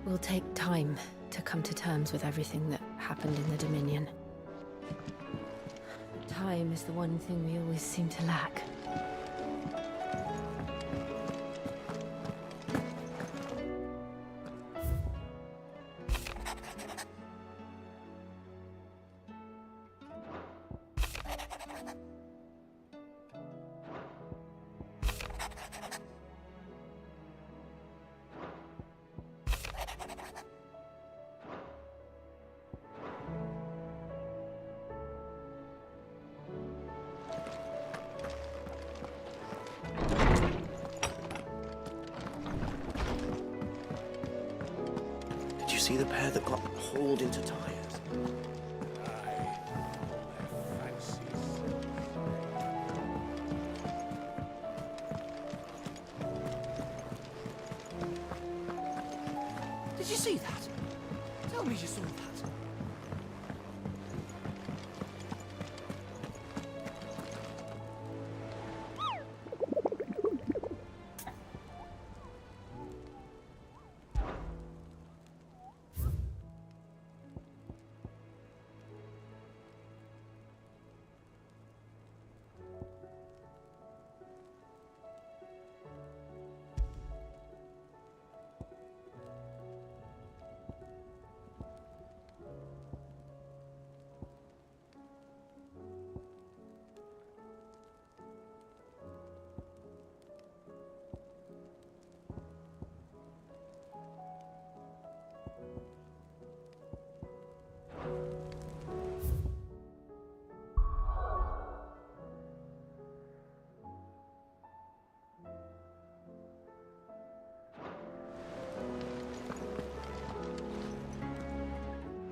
will take time to come to terms with everything that happened in the Dominion. Time is the one thing we always seem to lack. See the pair that got hauled into tires? Did you see that? Tell me you saw that.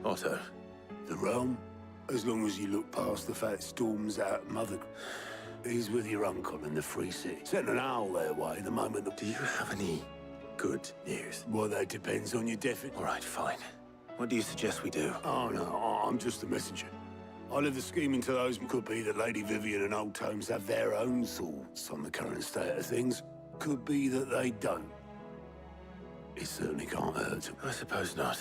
Otto. The realm? As long as you look past the fat storms out Mother... He's with your uncle in the Free City. Sent an owl their way the moment that... Do you have any good news? Well, that depends on your definition. All right, fine. What do you suggest we do? Oh, no, I'm just a messenger. I leave the scheming to those who could be that Lady Vivian and Old Tomes have their own thoughts on the current state of things. Could be that they don't. It certainly can't hurt to... I suppose not.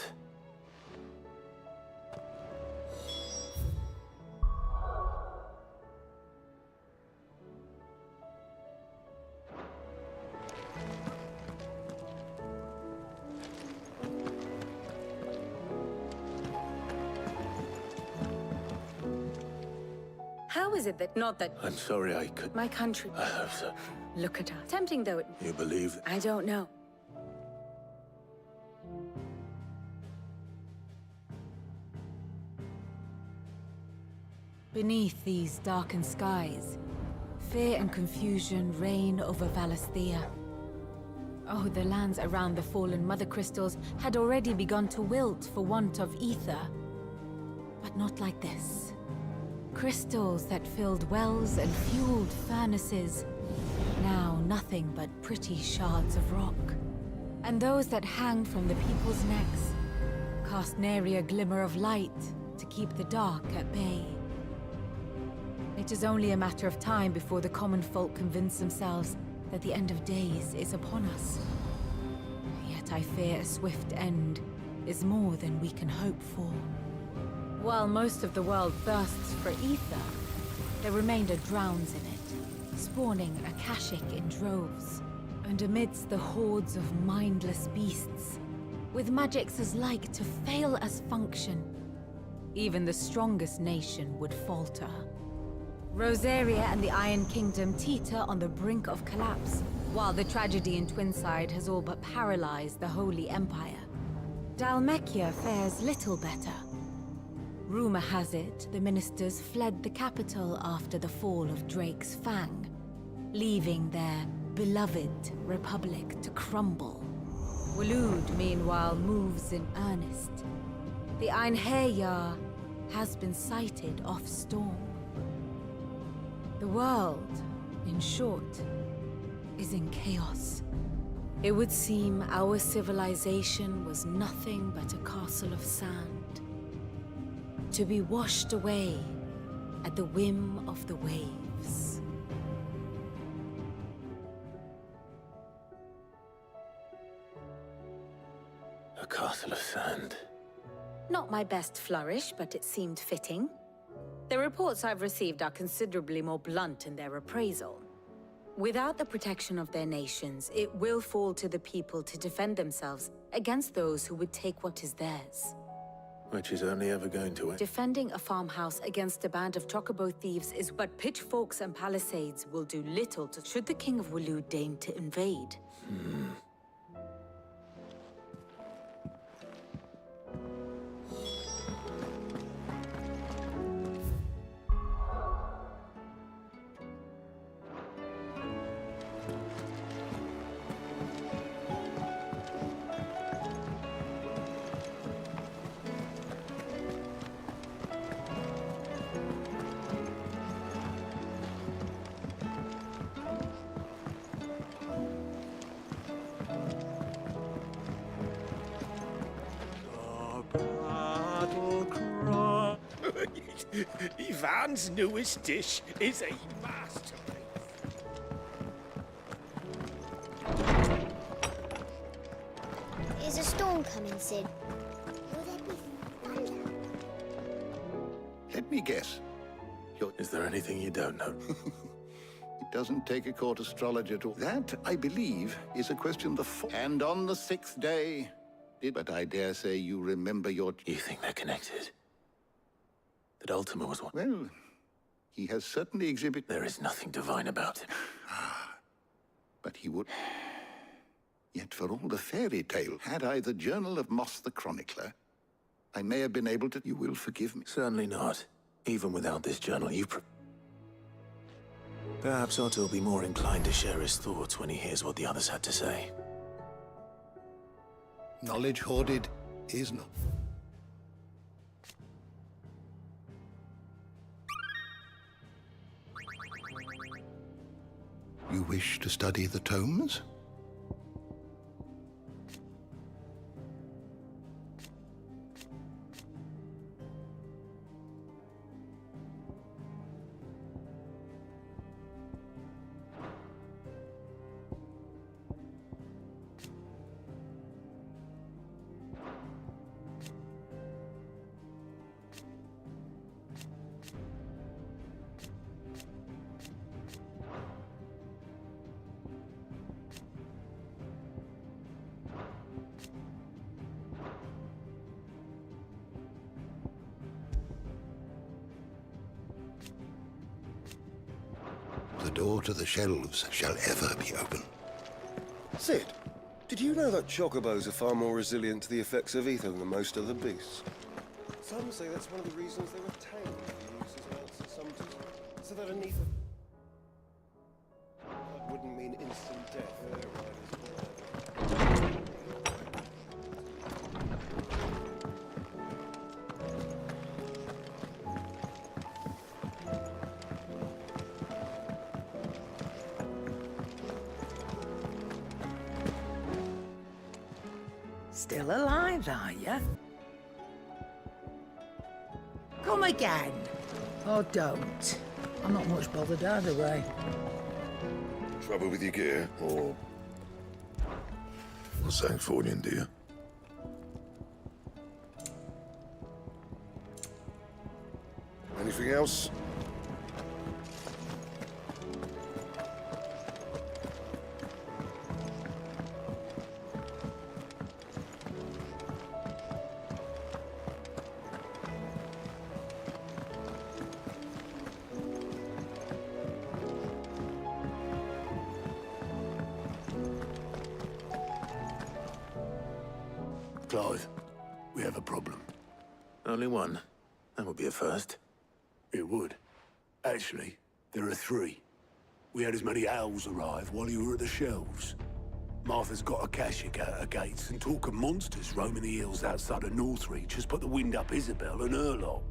How is it that not that I'm sorry I could... my country... I hope so. Look at her. Tempting though it... You believe... I don't know. Beneath these darkened skies, fear and confusion reign over Valisthea. Oh, the lands around the fallen Mother Crystals had already begun to wilt for want of ether. But not like this. Crystals that filled wells and fueled furnaces. Now nothing but pretty shards of rock. And those that hang from the people's necks cast nary a glimmer of light to keep the dark at bay. It is only a matter of time before the common folk convince themselves that the end of days is upon us. Yet I fear a swift end is more than we can hope for. While most of the world thirsts for ether, the remainder drowns in it, spawning Akashic in droves. And amidst the hordes of mindless beasts, with magics as like to fail as function, even the strongest nation would falter. Rosaria and the Iron Kingdom teeter on the brink of collapse, while the tragedy in Twinside has all but paralyzed the Holy Empire. Dalmekia fares little better. Rumor has it the ministers fled the capital after the fall of Drake's Fang, leaving their beloved republic to crumble. Waloed, meanwhile, moves in earnest. The Einherjar has been sighted off-storm. The world, in short, is in chaos. It would seem our civilization was nothing but a castle of sand, to be washed away at the whim of the waves. A castle. Understand. Not my best flourish, but it seemed fitting. The reports I've received are considerably more blunt in their appraisal. Without the protection of their nations, it will fall to the people to defend themselves against those who would take what is theirs. Which is only ever going to end. Defending a farmhouse against a band of chocobo thieves is but pitchforks and palisades will do little to should the King of Waloed deign to invade. Ivan's newest dish is a masterpiece. Is a storm coming, Sid? Will there be thunder? Let me guess. Is there anything you don't know? It doesn't take a court astrologer to... That, I believe, is a question And on the 6th day... But I dare say you remember your... You think they're connected? That Ultima was one? Well, he has certainly exhibited... There is nothing divine about him. But he would... Yet for all the fairy tale, had I the Journal of Moss the Chronicler, I may have been able to... You will forgive me. Certainly not. Even without this journal, Perhaps Otto will be more inclined to share his thoughts when he hears what the others had to say. Knowledge hoarded is not... You wish to study the tomes? The door to the shelves shall ever be open. Sid, did you know that chocobos are far more resilient to the effects of ether than most other beasts? Some say that's one of the reasons they were tamed for use as well as some so that an ether... That wouldn't mean instant death for their riders. Still alive, are you? Come again. Or don't. I'm not much bothered either way. Trouble with your gear, or something falling, do you? Anything else? Clive, we have a problem. Only one. That would be a first. It would. Actually, there are 3. We had as many owls arrive while you were at the shelves. Martha's got a Akashic at her gates, and talk of monsters roaming the hills outside of Northreach has put the wind up Isabel and her lot.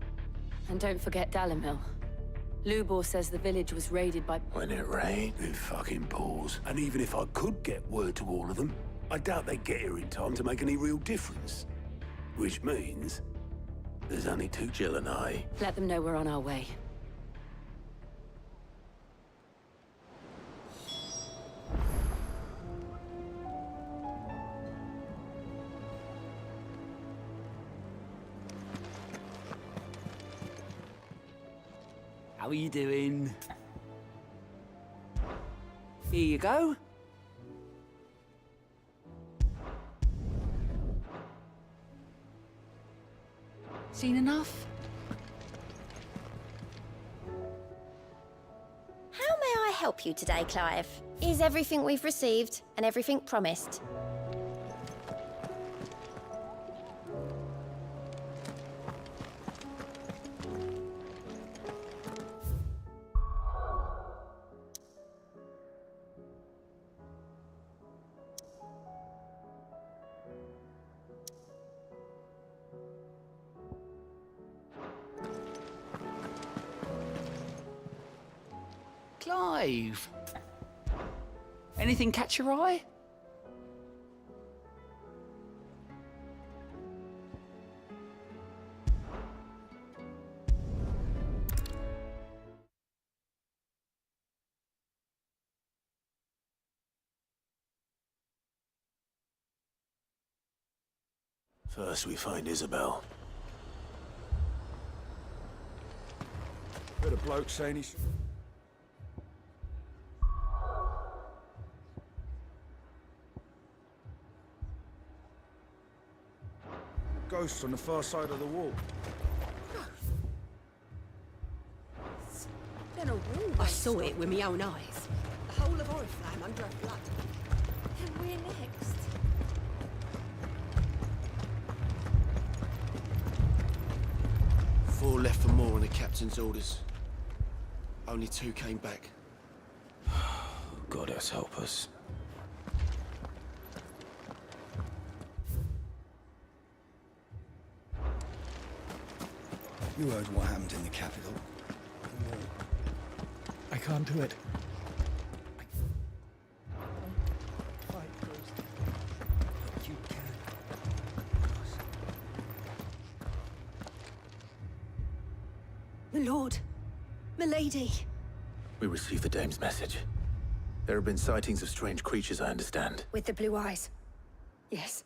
And don't forget Dalimil. Lubor says the village was raided by... When it rained? It fucking pours. And even if I could get word to all of them, I doubt they'd get here in time to make any real difference. Which means... there's only 2... Jill and I. Let them know we're on our way. How are you doing? Here you go. Seen enough? How may I help you today, Clive? Is everything we've received and everything promised? Clive. Anything catch your eye? First we find Isabel. Heard a bloke saying he's... Ghosts on the far side of the wall. I saw it with my own eyes. The whole of Oriflamme under a flood. And we're next. Four left for more on the captain's orders. Only 2 came back. Goddess help us. You heard what happened in the capital. I can't do it. You can. My lord, my lady. We received the dame's message. There have been sightings of strange creatures, I understand. With the blue eyes. Yes.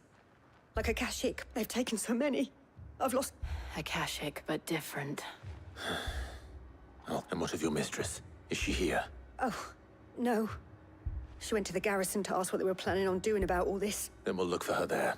Like a Kashik. They've taken so many. I've lost... A Kashik, but different. Oh, and what of your mistress? Is she here? Oh, no. She went to the garrison to ask what they were planning on doing about all this. Then we'll look for her there.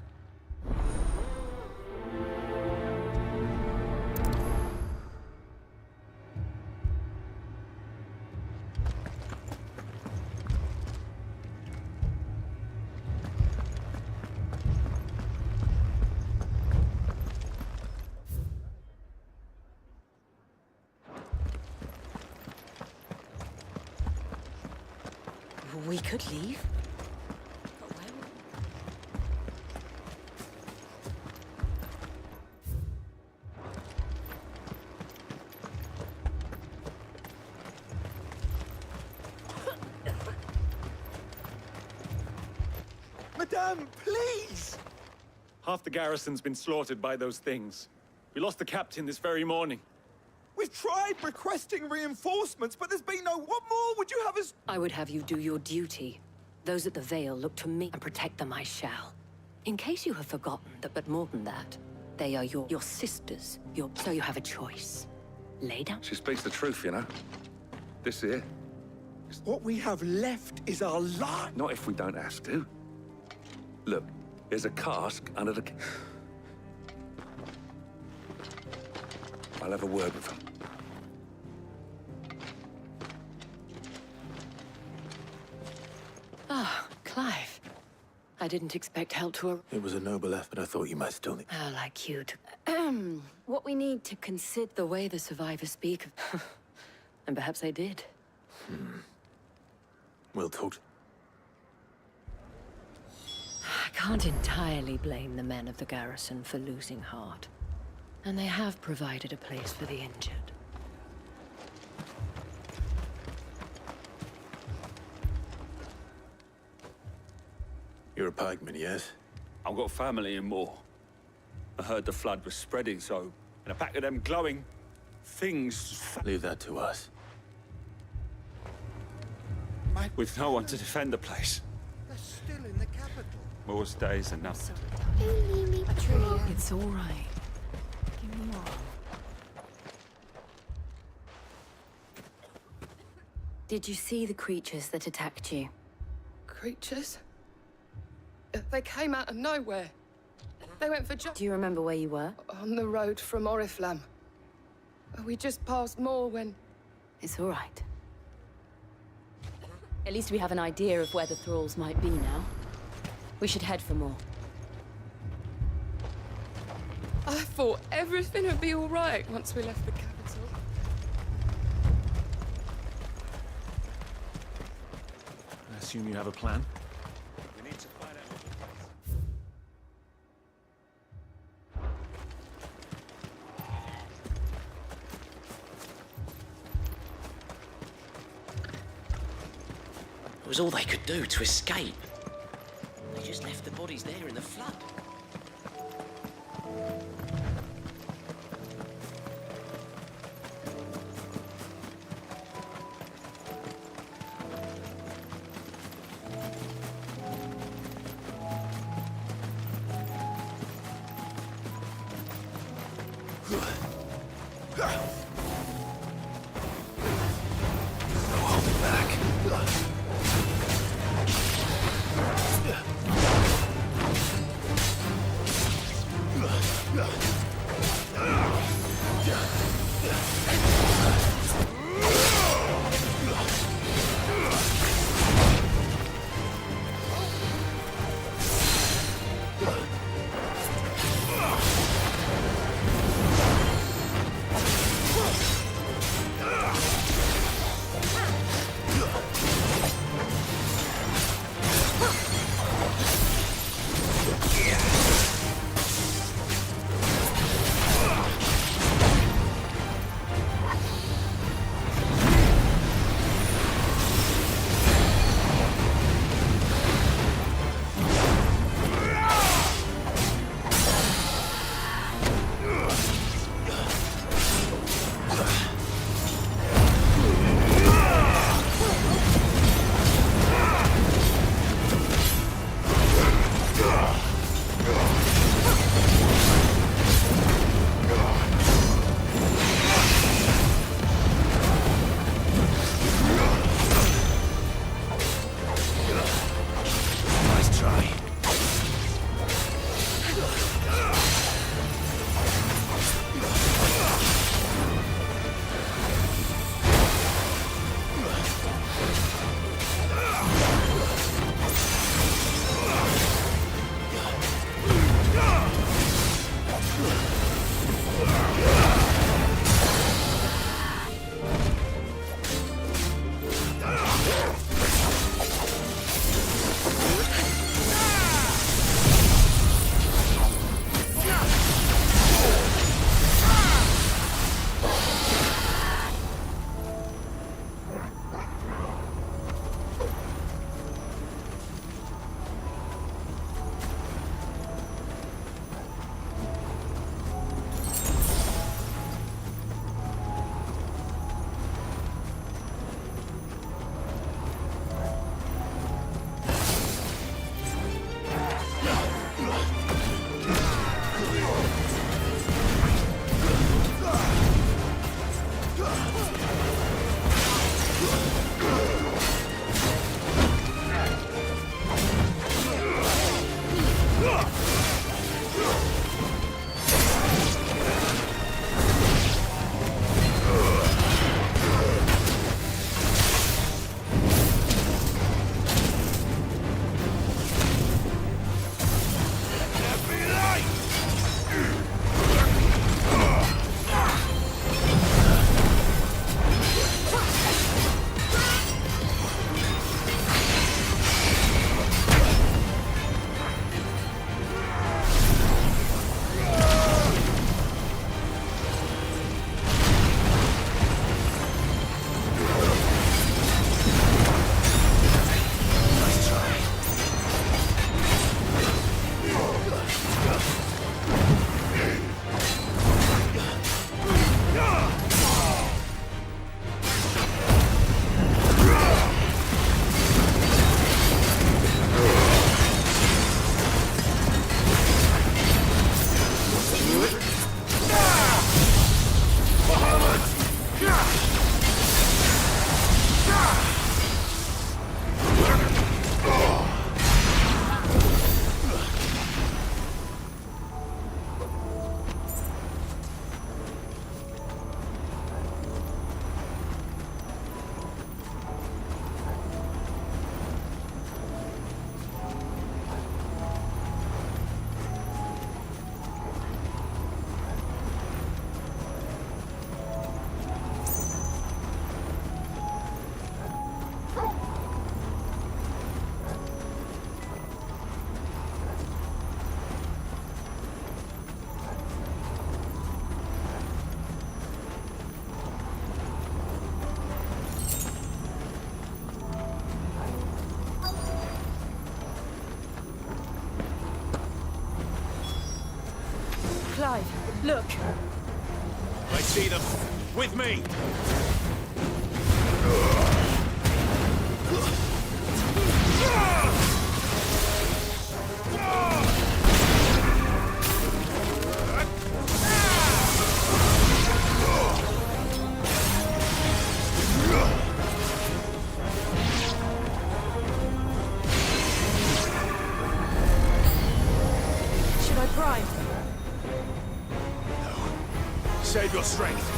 We could leave. But where Madame, please! Half the garrison's been slaughtered by those things. We lost the captain this very morning. We've tried requesting reinforcements, but there's been no... What more would you have us... I would have you do your duty. Those at the Vale look to me, and protect them I shall. In case you have forgotten that, but more than that, they are your sisters. So you have a choice. Lay down. She speaks the truth, you know. This here. What we have left is our life. Not if we don't have to. Look, there's a cask under the... I'll have a word with them. Ah, Clive. I didn't expect help to... It was a noble effort. I thought you might still need... How like you to... what we need to consider the way the survivors speak of... and perhaps they did. We'll talk... I can't entirely blame the men of the garrison for losing heart. And they have provided a place for the injured. You're a pikeman, yes? I've got family in Moor. I heard the flood was spreading, so... And a pack of them glowing things... Leave that to us. With no one to defend the place. They're still in the capital. Moor's days are nothing. It's all right. Give me more. Did you see the creatures that attacked you? Creatures? They came out of nowhere. They went for Do you remember where you were? on the road from Oriflamme. We just passed more when... It's all right. At least we have an idea of where the thralls might be now. We should head for more. I thought everything would be all right once we left the capital. I assume you have a plan? We need to find out what It was all they could do to escape. They just left the bodies there in the flood. see them. With me! Should I prime? Save your strength.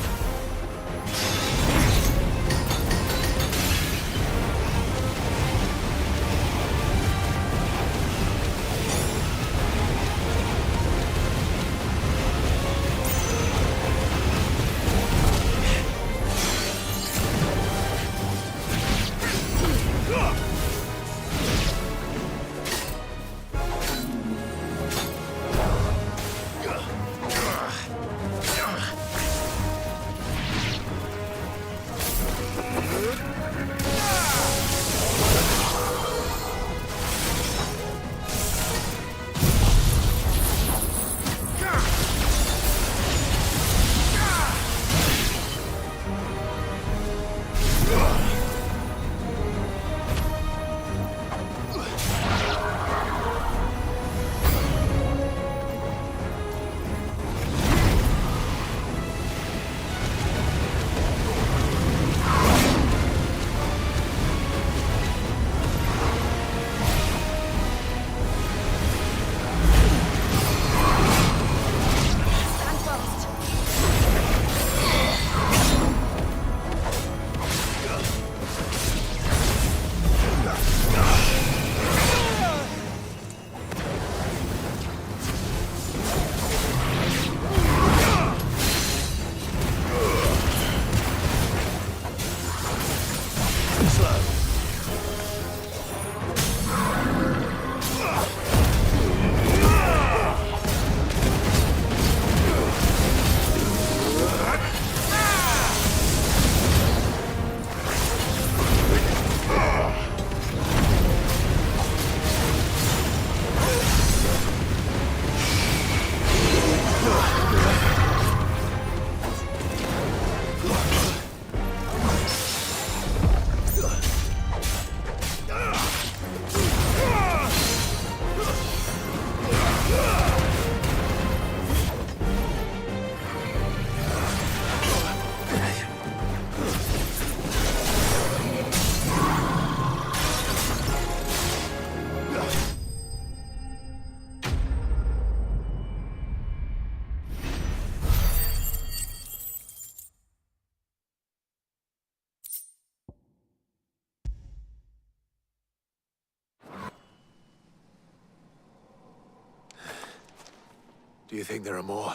Do you think there are more?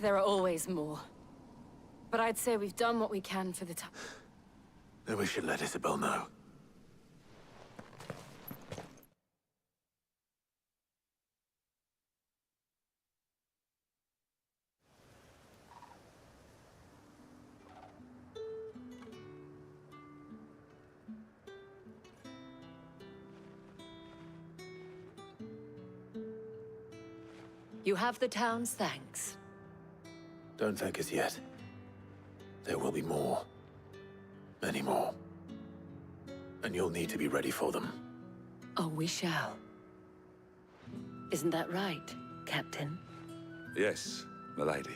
There are always more. But I'd say we've done what we can for the time. Then we should let Isabel know. You have the town's thanks. Don't thank us yet. There will be more. Many more. And you'll need to be ready for them. Oh, we shall. Isn't that right, Captain? Yes, milady.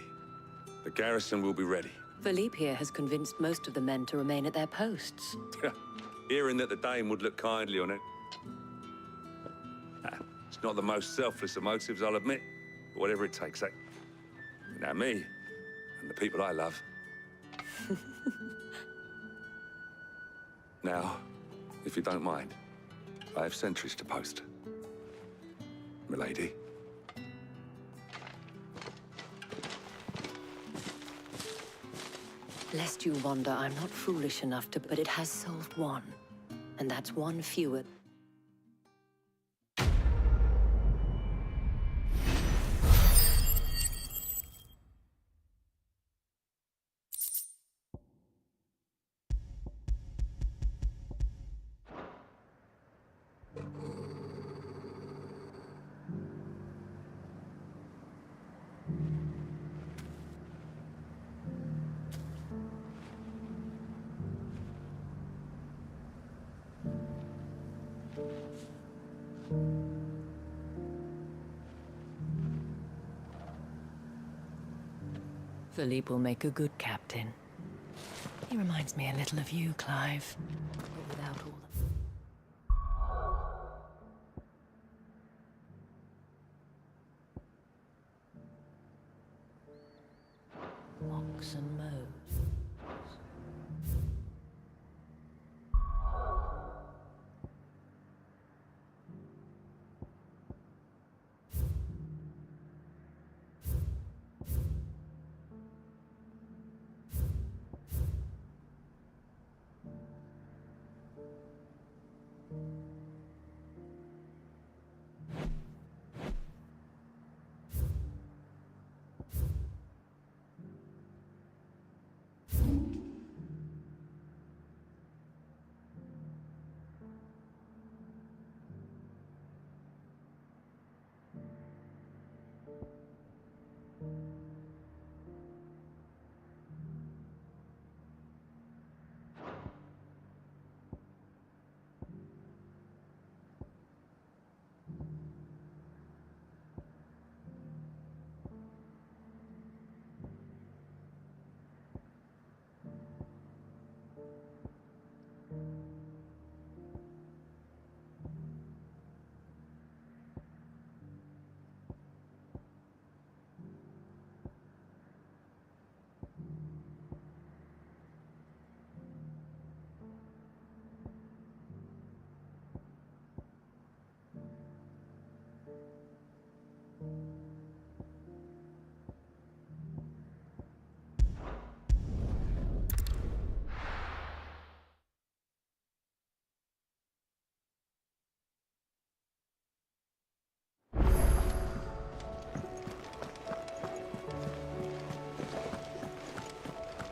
The garrison will be ready. Philippe here has convinced most of the men to remain at their posts. Hearing that the Dame would look kindly on it. It's not the most selfless of motives, I'll admit. But whatever it takes, eh? Now me, and the people I love. Now, if you don't mind, I have sentries to post. Milady. Lest you wonder, I'm not foolish enough to, but it has solved one. And that's one fewer. Philippe will make a good captain. He reminds me a little of you, Clive. But without all the mocks and mows.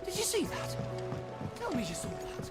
Did you see that? Tell me you saw that.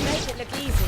Make it look easy.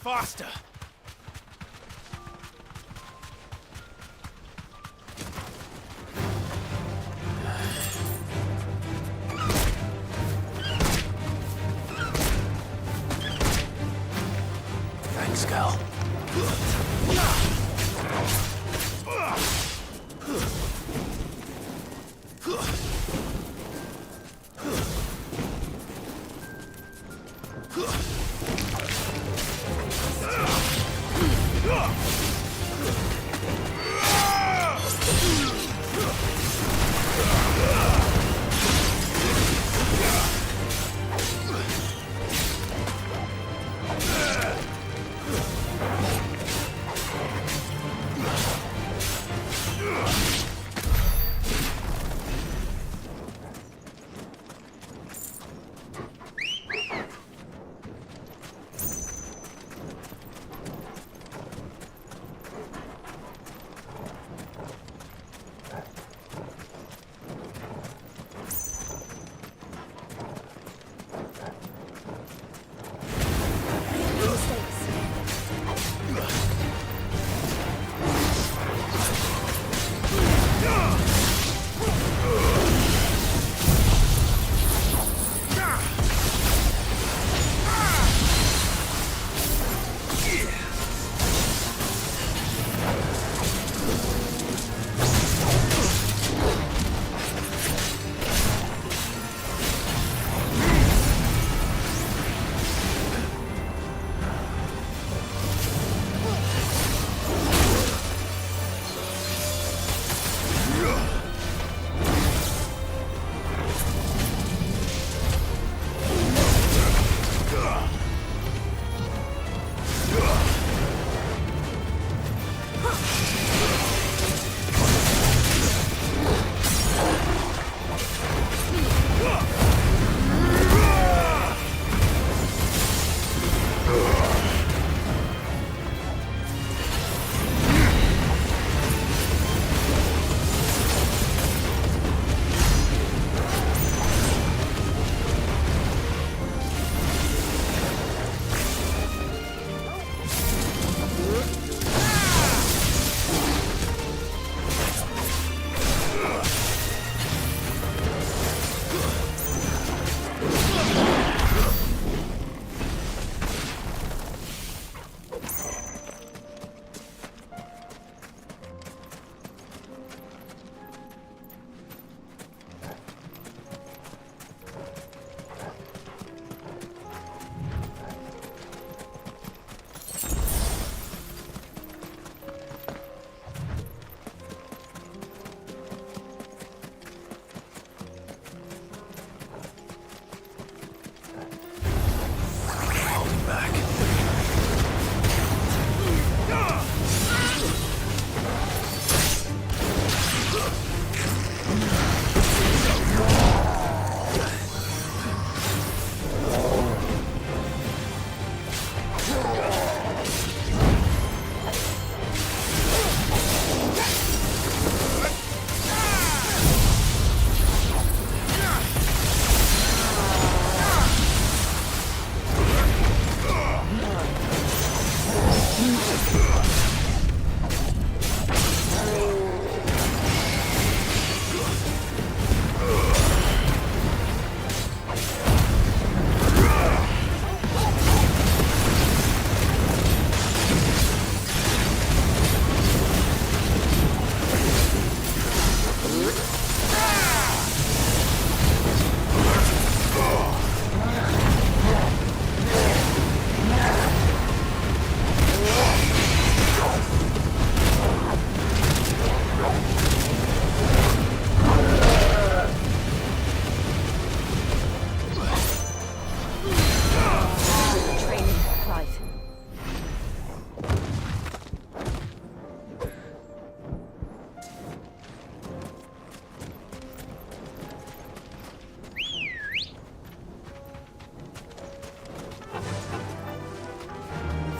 Faster! Thanks, Cal.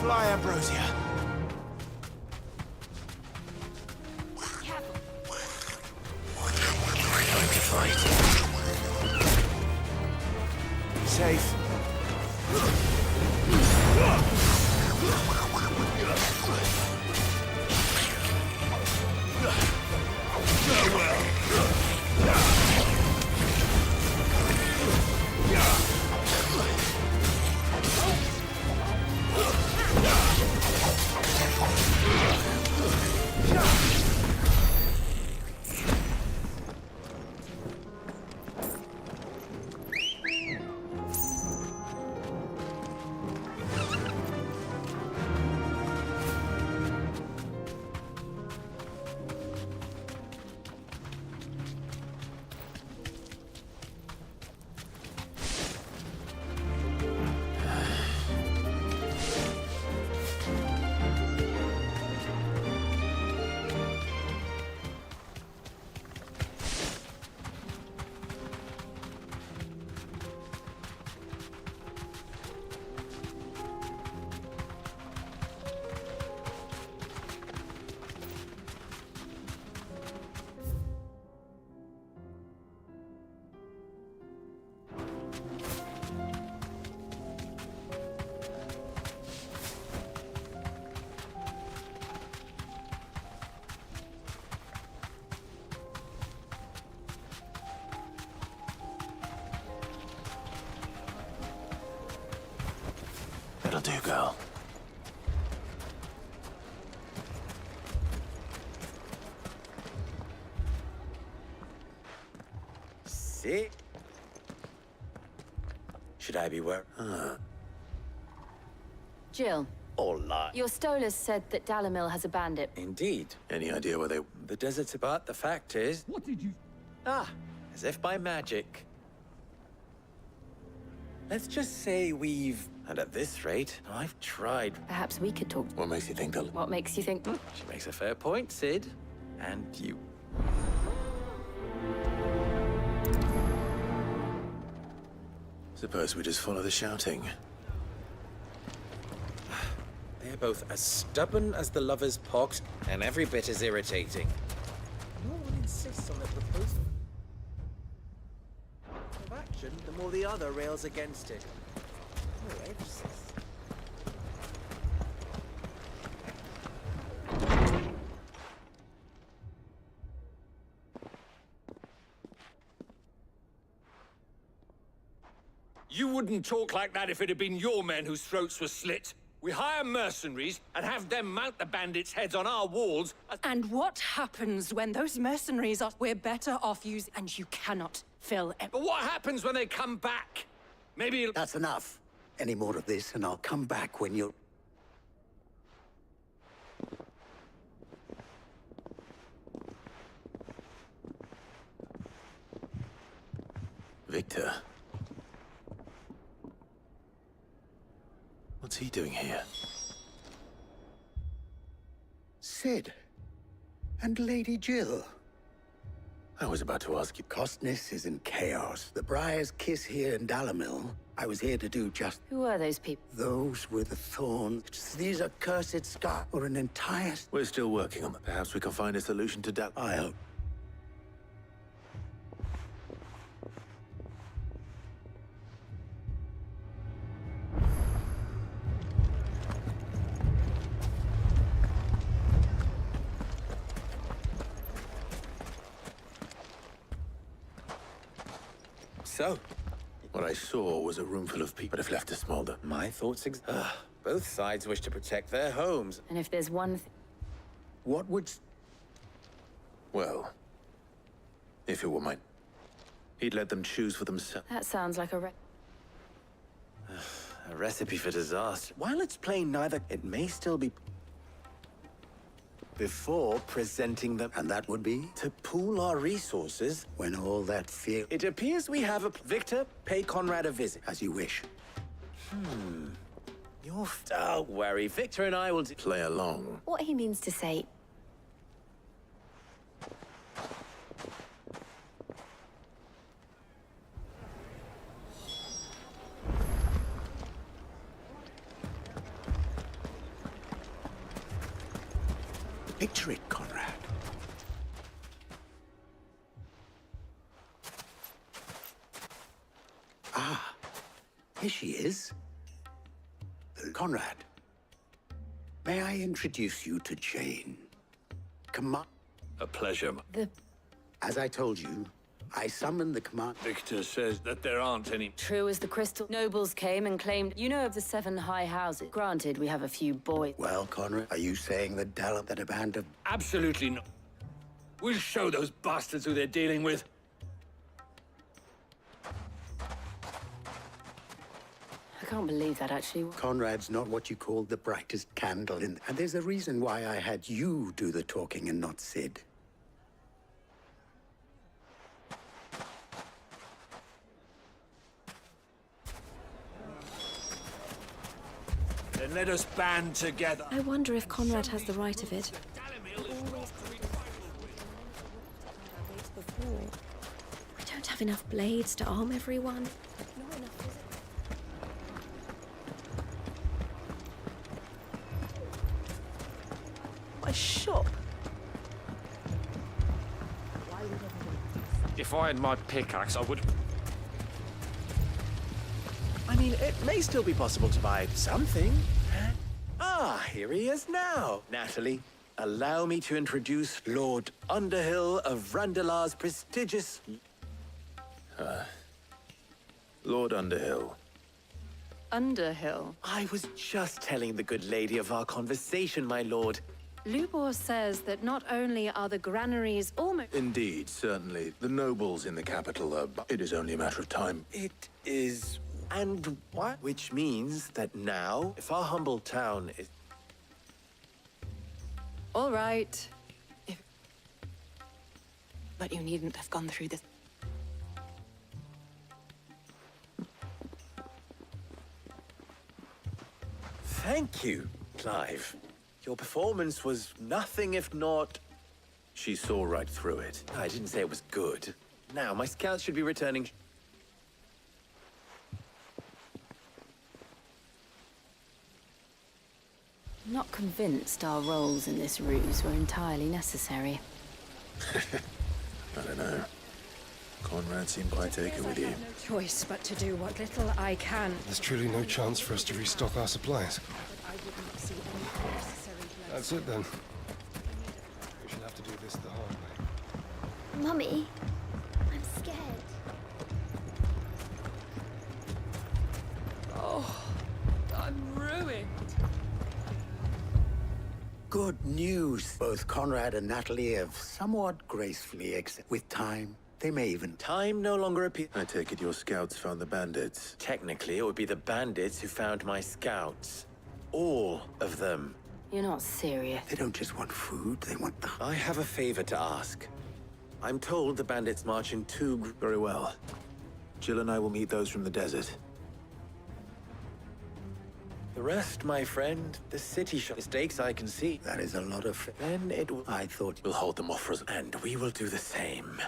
Fly, Ambrosia. Time to fight. do, girl. See? Should I be worried? Jill, All lie. your Stolas said that Dalamil has a bandit. Indeed. Any idea where they... The desert's about. The fact is... What did you... Ah, as if by magic. Let's just say we've... And at this rate, I've tried. Perhaps we could talk. What makes you think they'll... What makes you think? She makes a fair point, Sid. And you. Suppose we just follow the shouting. They're both as stubborn as the lover's pox, and every bit as irritating. No one insists on their proposal of action, the more the other rails against it. No emphasis. You wouldn't talk like that if it had been your men whose throats were slit. We hire mercenaries and have them mount the bandits' heads on our walls. And what happens when those mercenaries are... We're better off using... And you cannot fill... But what happens when they come back? Maybe... That's enough. Any more of this, and I'll come back when you're... Victor. What's he doing here? Sid. And Lady Jill. I was about to ask you. Costness is in chaos. The Briar's kiss here in Dalamil. I was here to do just... Who are those people? Those were the thorns. These are cursed scars or an entire... We're still working on them. Perhaps we can find a solution to I hope. So, what I saw was a room full of people that have left to smolder. my thoughts both sides wish to protect their homes. And if there's one What would... Well, if it were mine, he'd let them choose for themselves. That sounds like a A recipe for disaster. While it's plain neither, it may still be... Before presenting them... And that would be? To pool our resources. When all that fear... It appears we have a... Victor, pay Conrad a visit. As you wish. You're... Don't worry, Victor and I will... Play along. What he means to say... Picture it, Conrad. Ah, here she is. Conrad, may I introduce you to Jane? Command... A pleasure. As I told you, I summoned the command... Victor says that there aren't any... True as the crystal. Nobles came and claimed... You know of the 7 high houses. Granted, we have a few boys. Well, Conrad, are you saying that that a band of... Absolutely not. We'll show those bastards who they're dealing with. I can't believe that, actually. Conrad's not what you call the brightest candle in... And there's a reason why I had you do the talking and not Sid. Then let us band together. I wonder if Conrad has the right of it. We don't have enough blades to arm everyone. A shop? If I had my pickaxe, I would... I mean, it may still be possible to buy something. Ah, here he is now. Natalie, allow me to introduce Lord Underhill of Randalar's prestigious... Lord Underhill. Underhill. I was just telling the good lady of our conversation, my lord. Lubor says that not only are the granaries almost... Indeed, certainly. The nobles in the capital are... It is only a matter of time. It is... And what? Which means that now, if our humble town is... All right. But you needn't have gone through this. Thank you, Clive. Your performance was nothing if not... She saw right through it. I didn't say it was good. Now, my scouts should be returning... I'm not convinced our roles in this ruse were entirely necessary. I don't know. Conrad seemed quite taken with you. No choice but to do what little I can. There's truly no chance for us to restock our supplies. That's it then. We should have to do this the hard way. Mummy, I'm scared. Oh, I'm ruined. Good news. Both Conrad and Natalie have somewhat gracefully accepted. With time, they may even... Time no longer appears. I take it your scouts found the bandits. Technically, it would be the bandits who found my scouts. All of them. You're not serious. They don't just want food, they want the... I have a favor to ask. I'm told the bandits march in two... Very well. Jill and I will meet those from the desert. The rest, my friend, the city mistakes I can see. That is a lot of... Then it will... I thought... We'll hold them off for us. And we will do the same.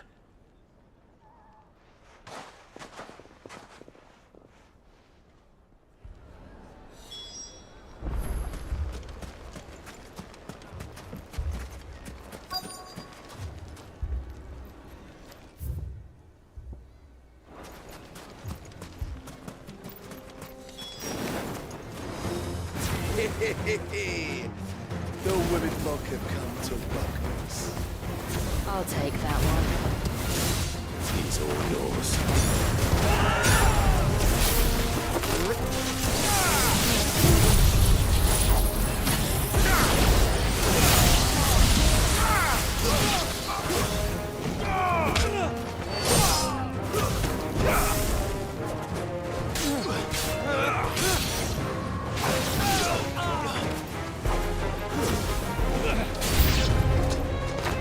The women folk have come to welcome us. I'll take that one. He's all yours.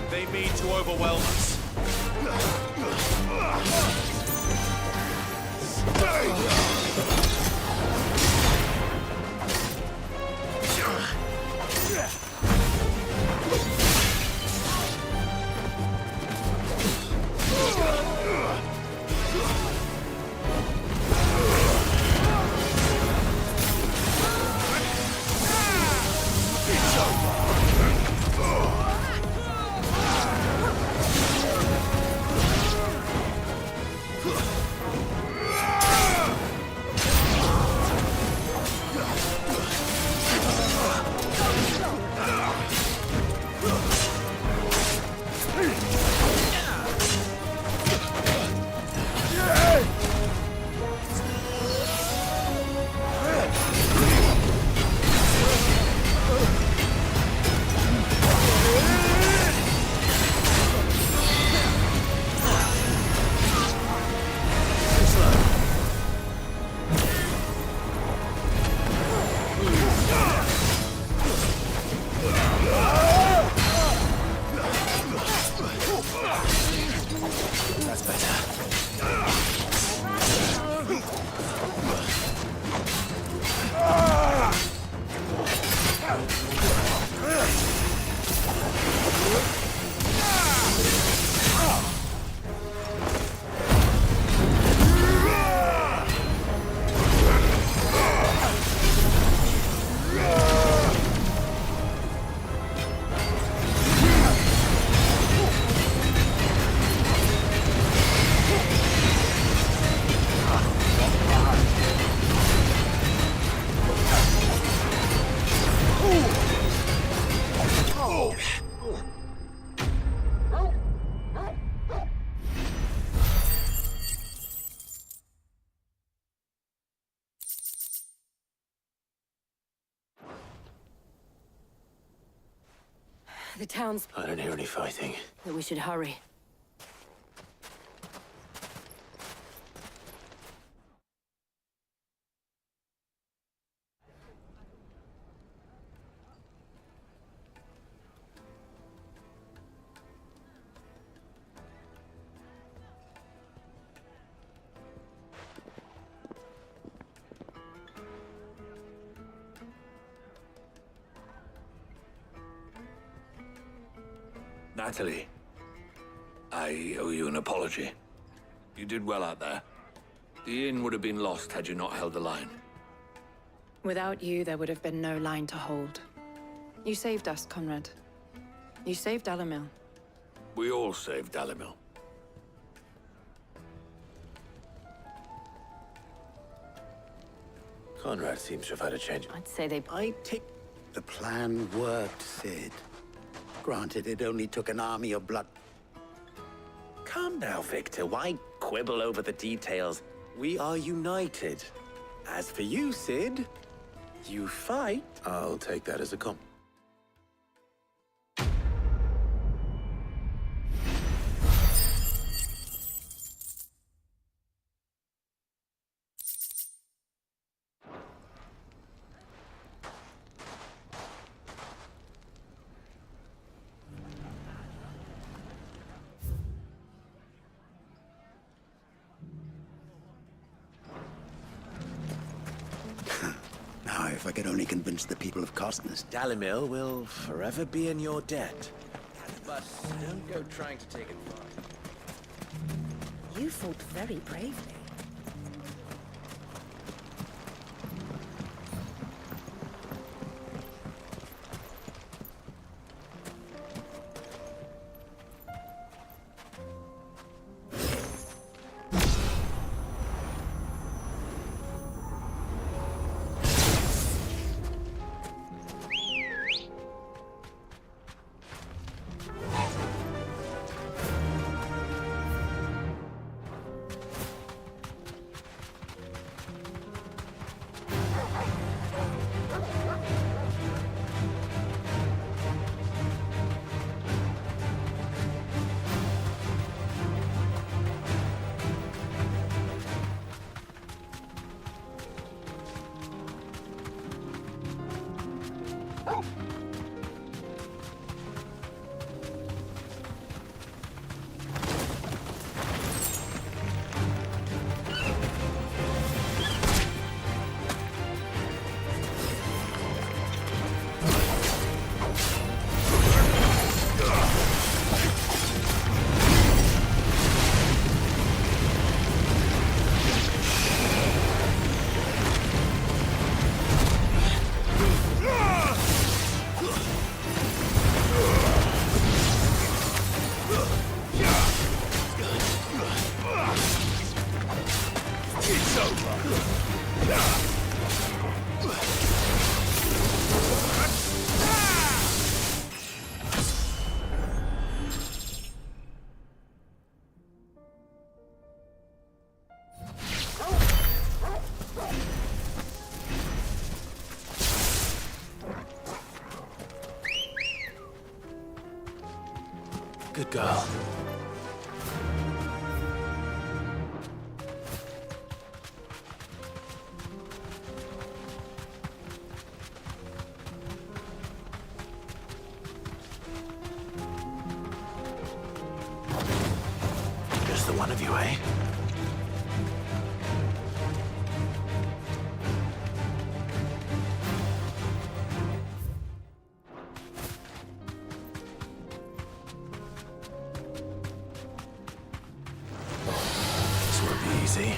They mean to overwhelm us. The town's... I don't hear any fighting. That we should hurry. Natalie, I owe you an apology. You did well out there. The inn would have been lost had you not held the line. Without you, there would have been no line to hold. You saved us, Conrad. You saved Alamil. We all saved Alamil. Conrad seems to have had a change. I'd say they... The plan worked, Sid. Granted, it only took an army of blood. Calm now, Victor. Why quibble over the details? We are united. As for you, Sid, you fight. I'll take that as a compliment. Now, if I could only convince the people of Costness. Dalimil will forever be in your debt. But don't go trying to take it far. You fought very bravely. Good girl. Just the one of you, eh? This won't be easy.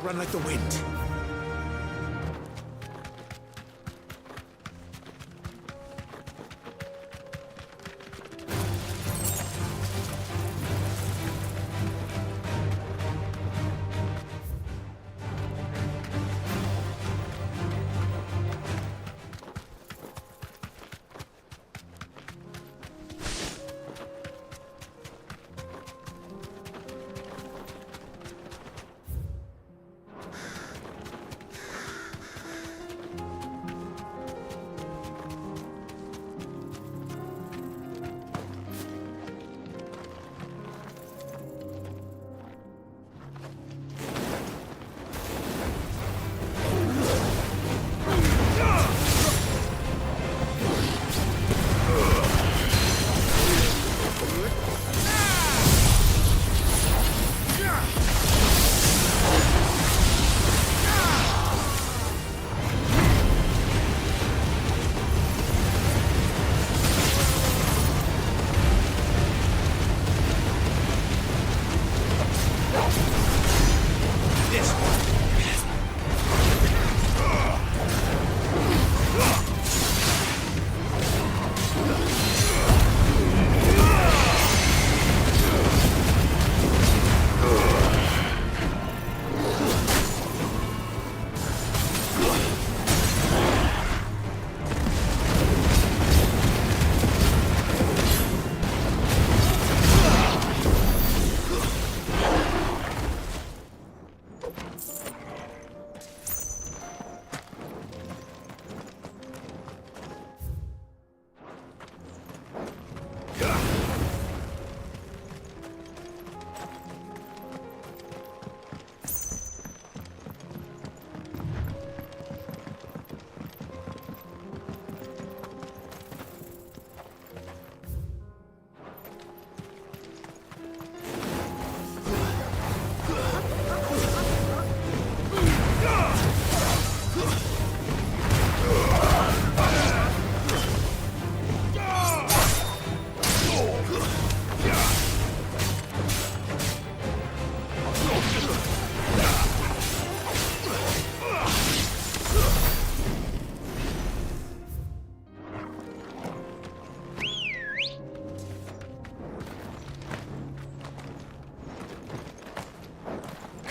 Run like the wind.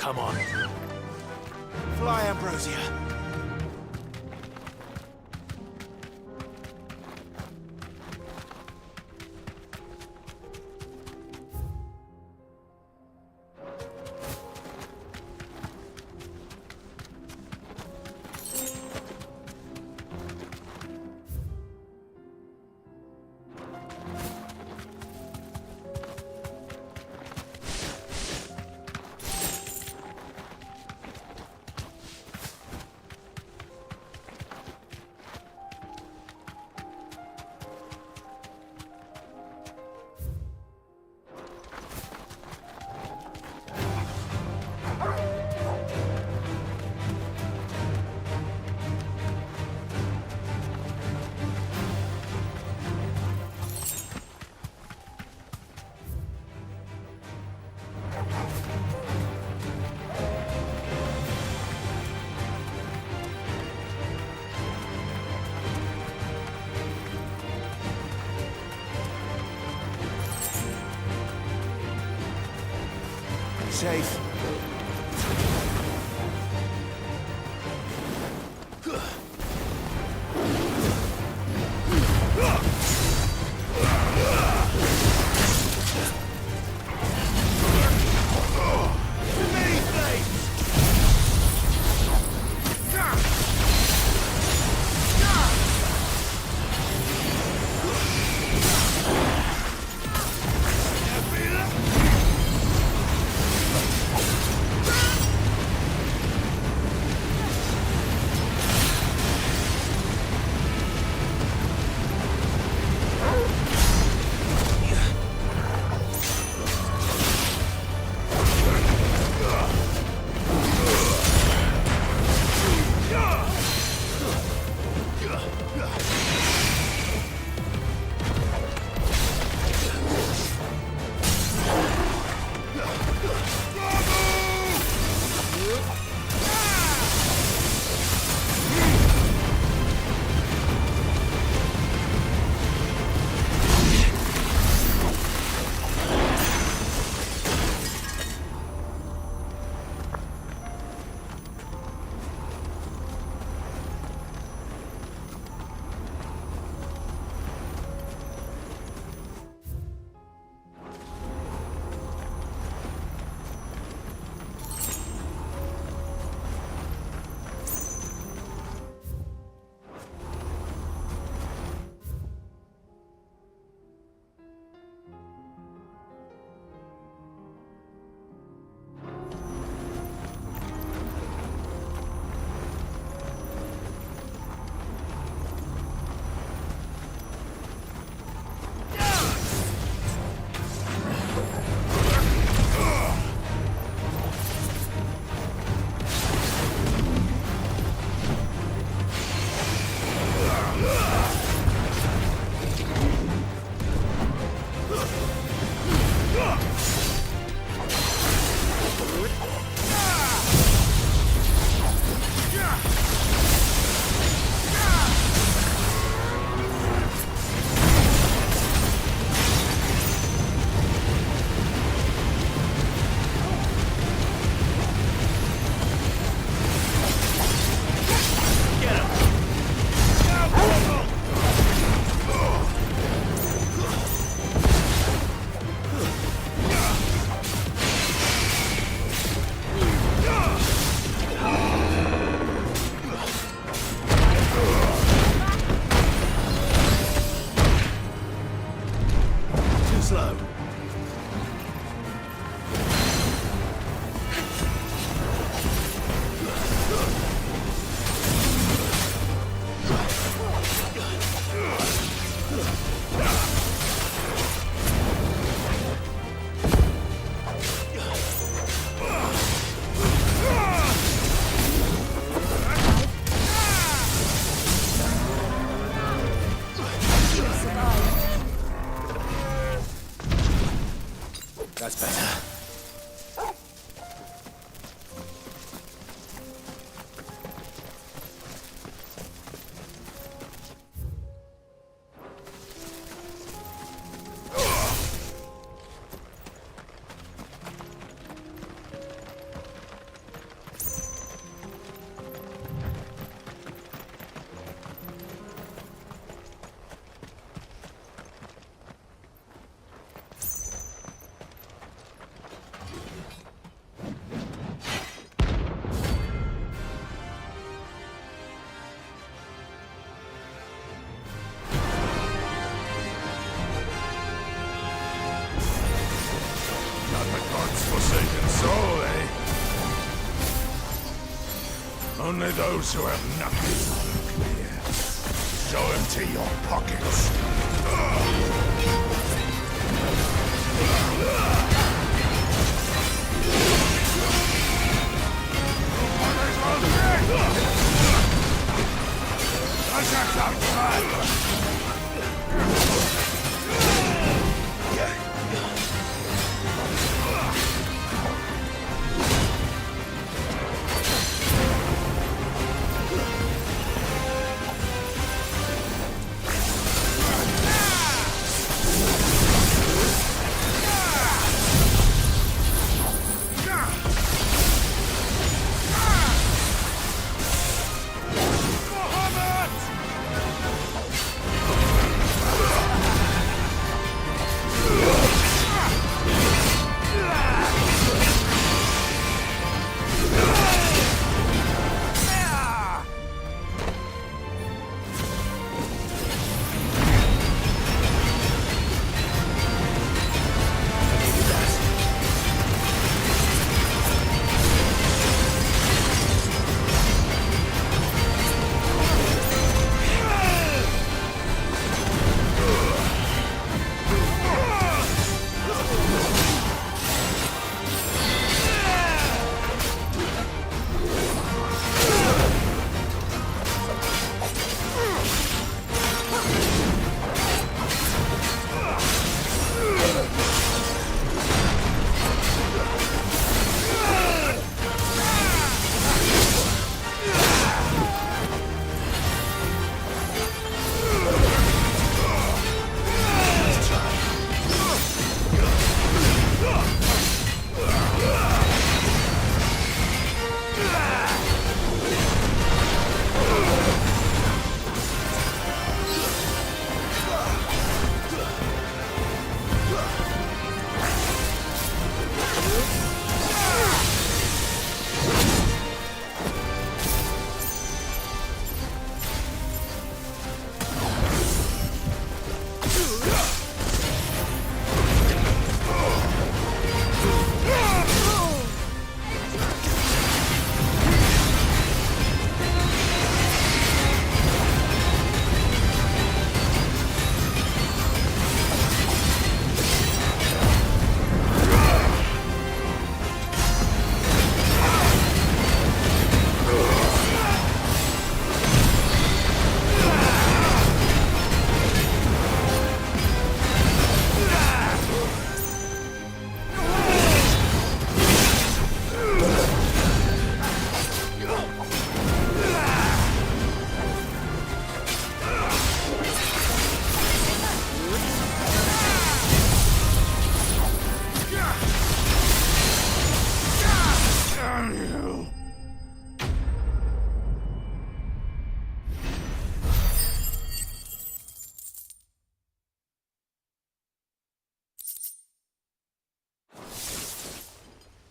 come on. Fly, Ambrosia. Safe. That's better. forsaken soul, eh? Only those who have nothing clear. So empty your pockets. Contact outside!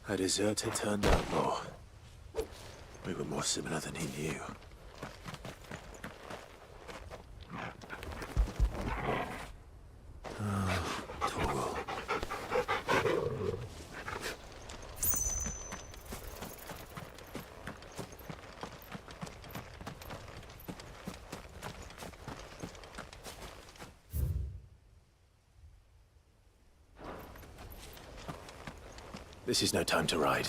A deserter turned outlaw. We were more similar than he knew. Oh, Torgal. This is no time to ride.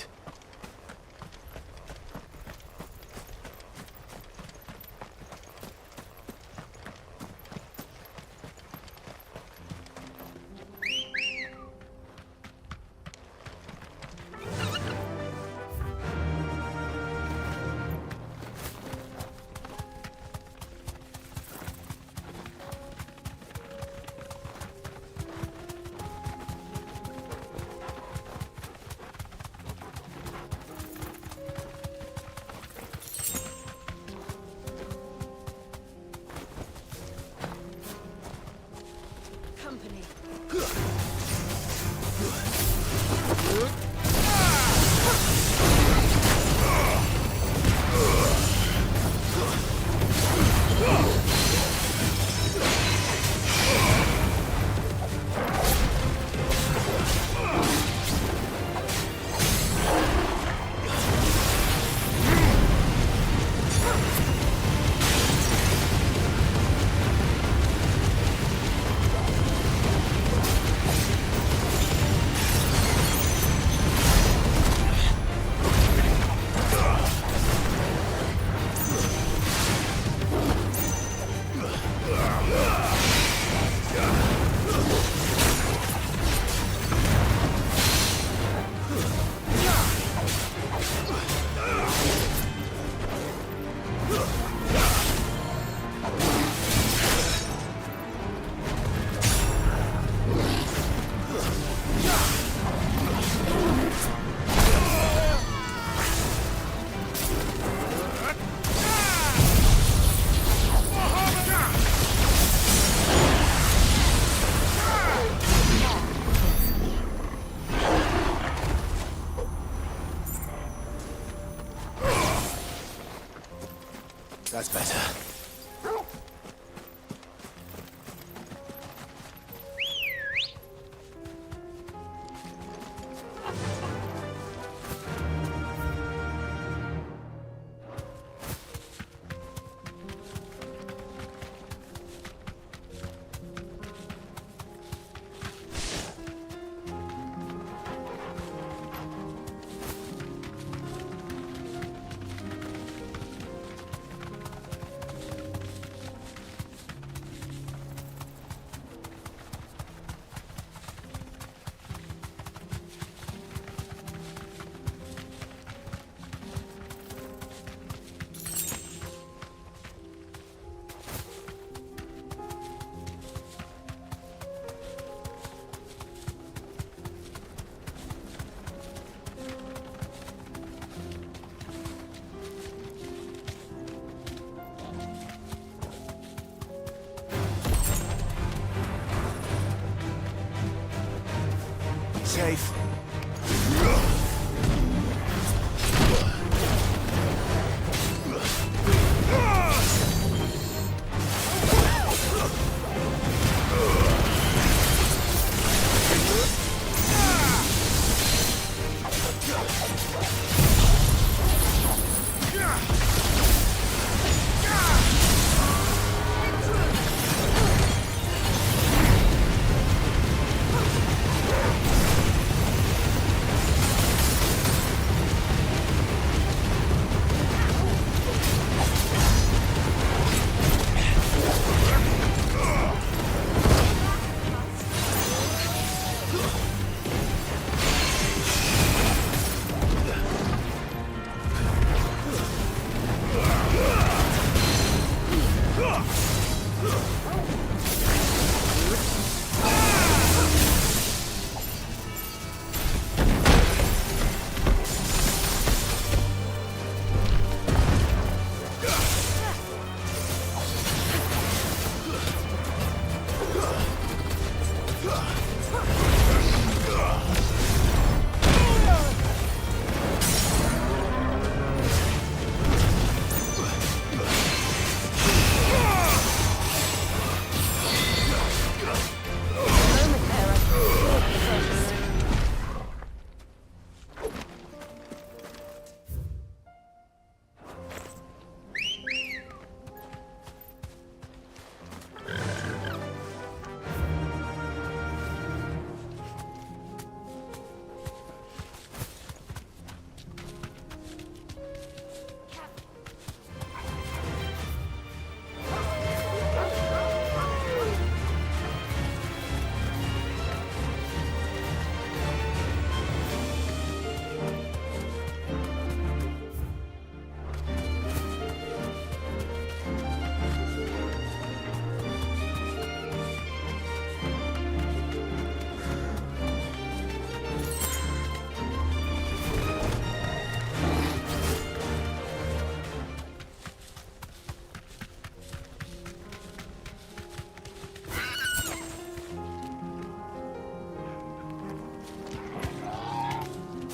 safe.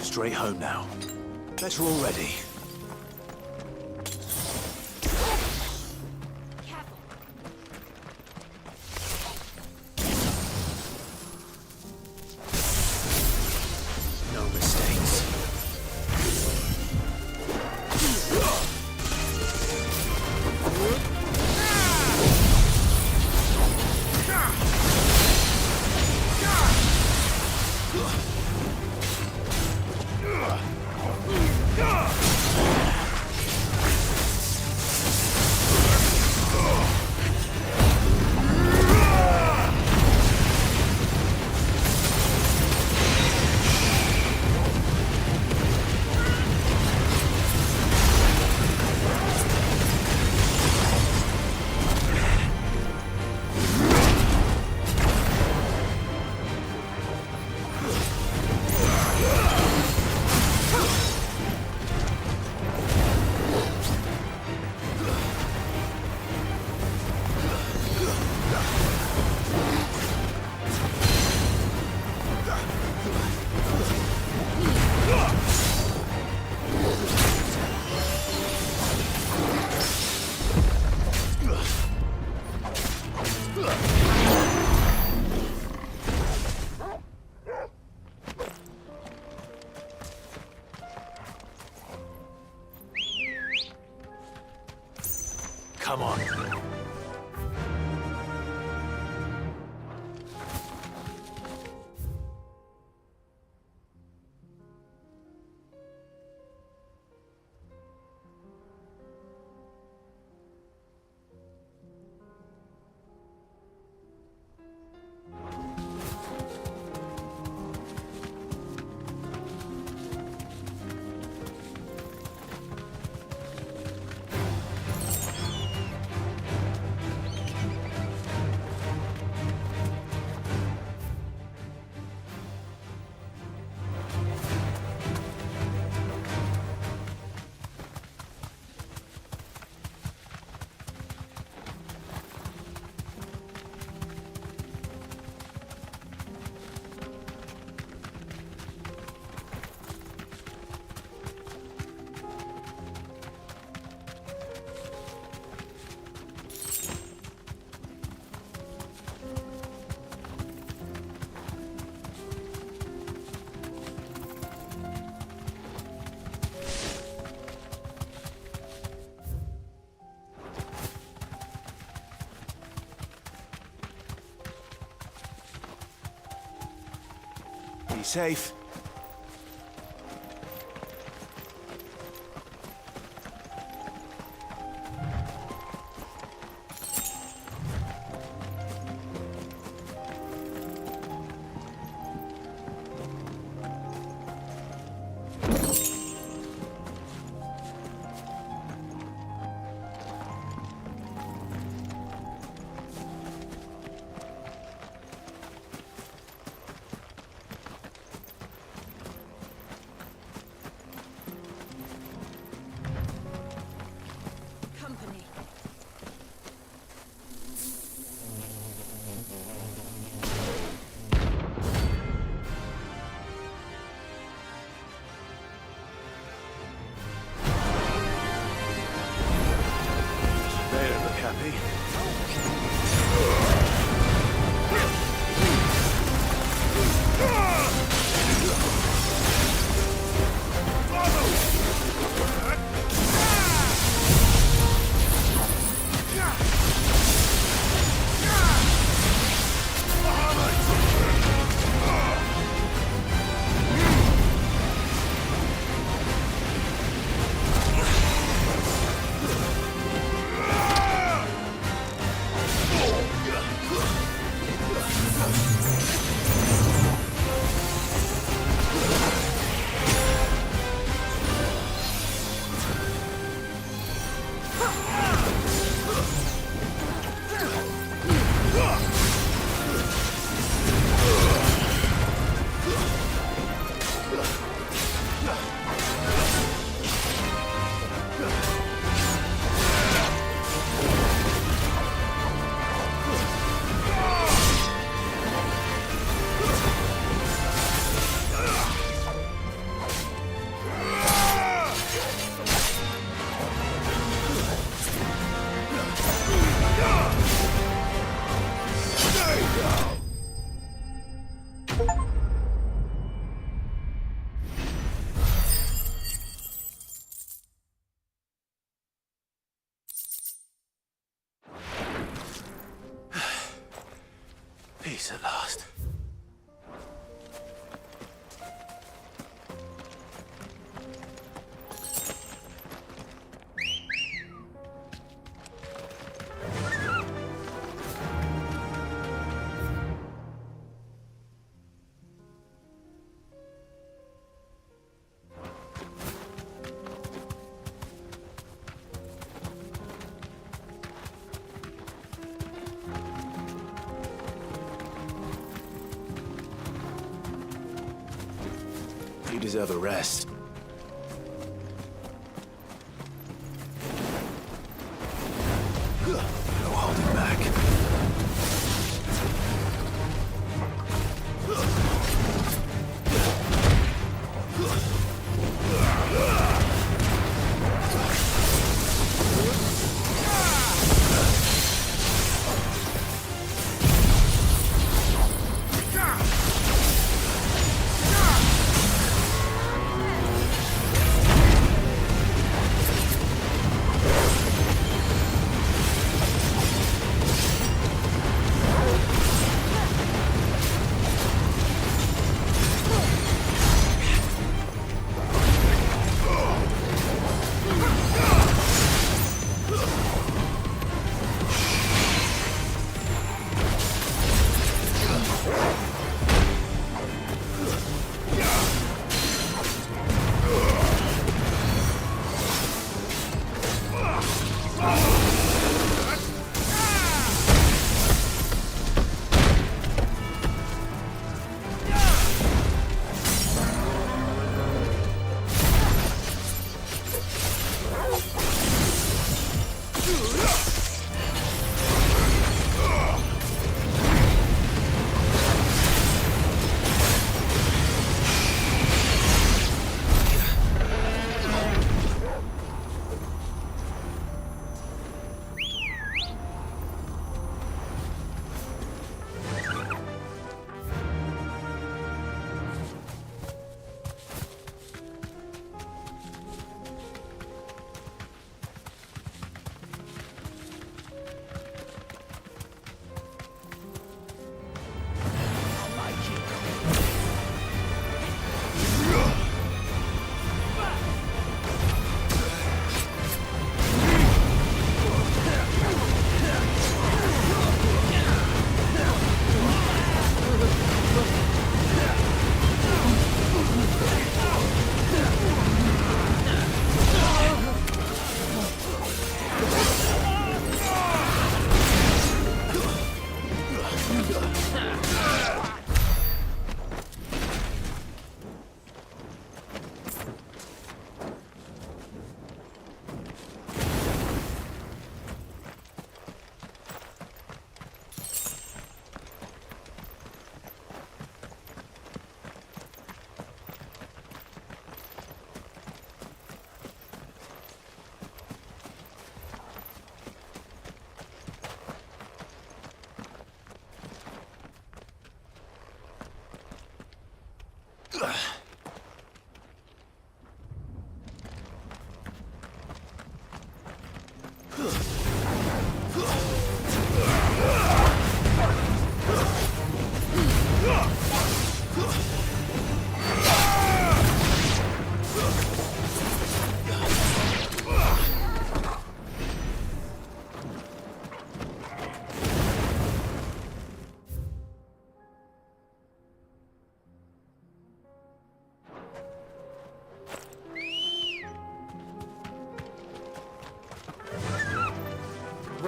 Straight home now. Better already. No mistakes. Come on. Be safe. Peace at last. You deserve a rest. No holding back.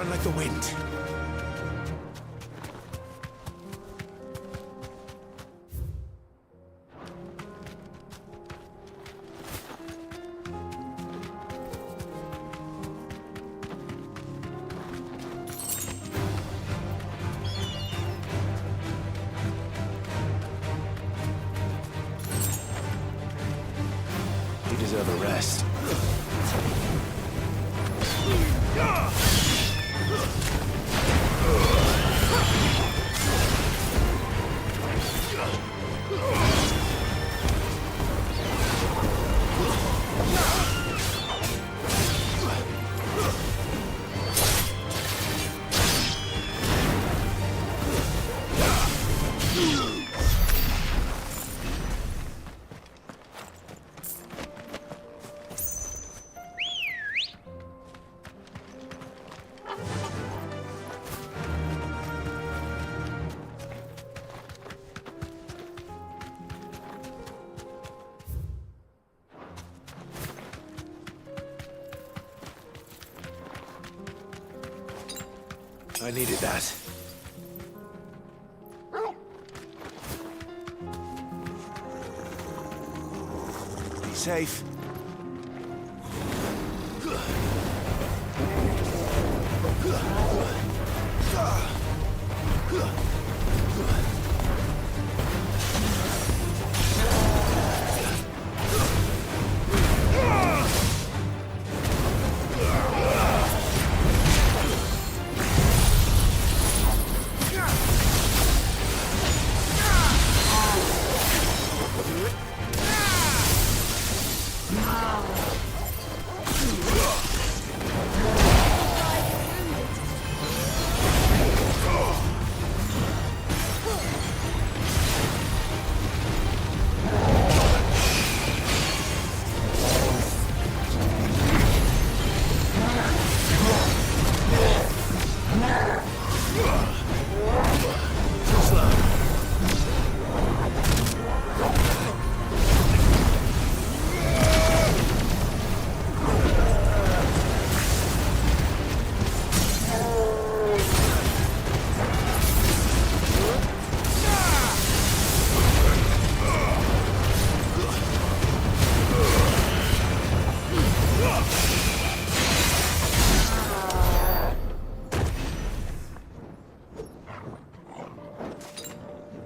Run like the wind. You deserve a rest. I needed that. Be safe.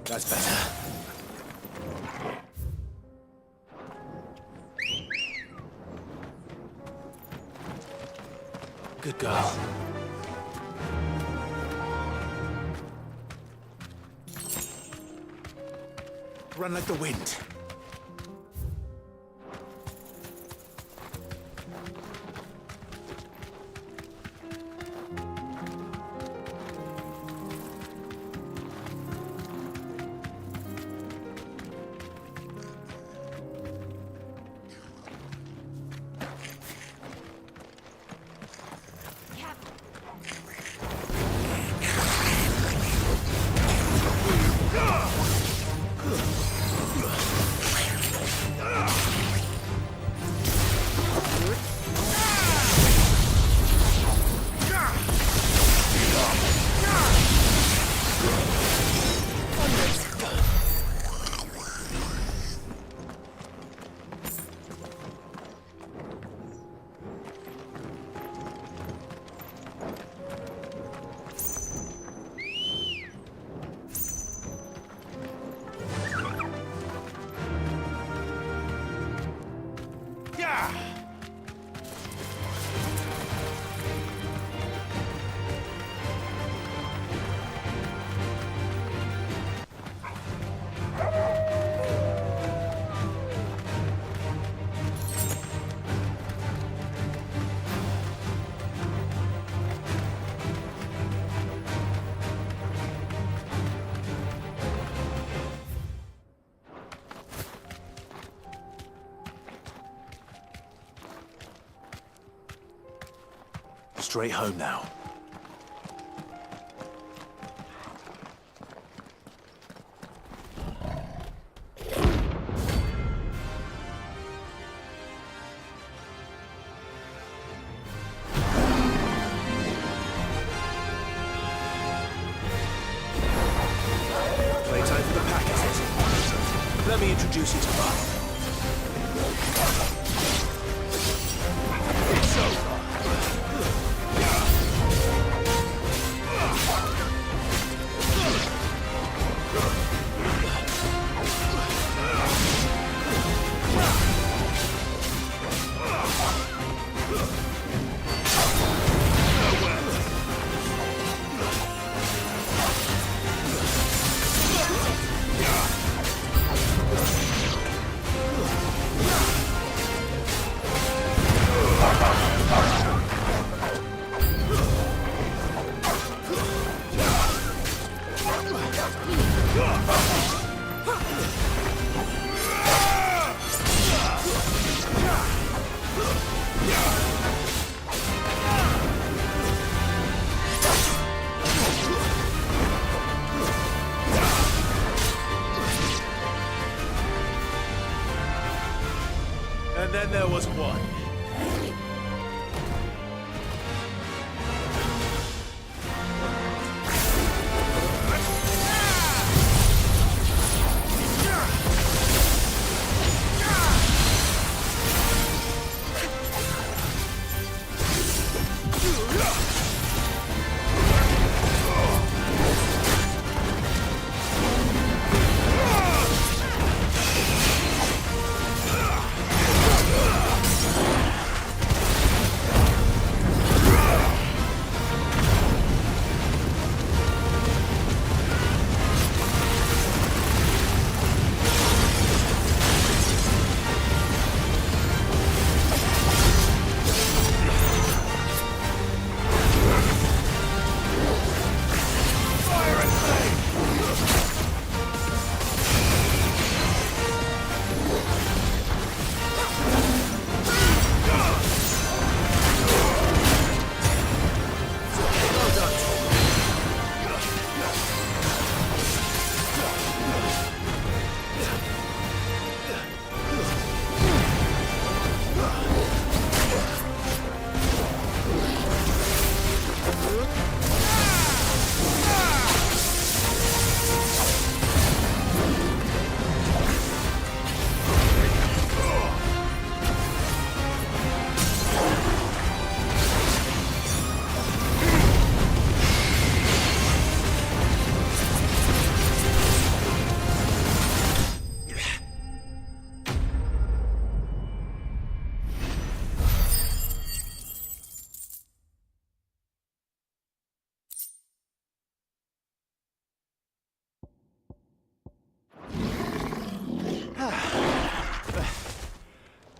That's better. Good girl. Run like the wind. Straight home now. Let me introduce you to Bob. It's over. And then there was one.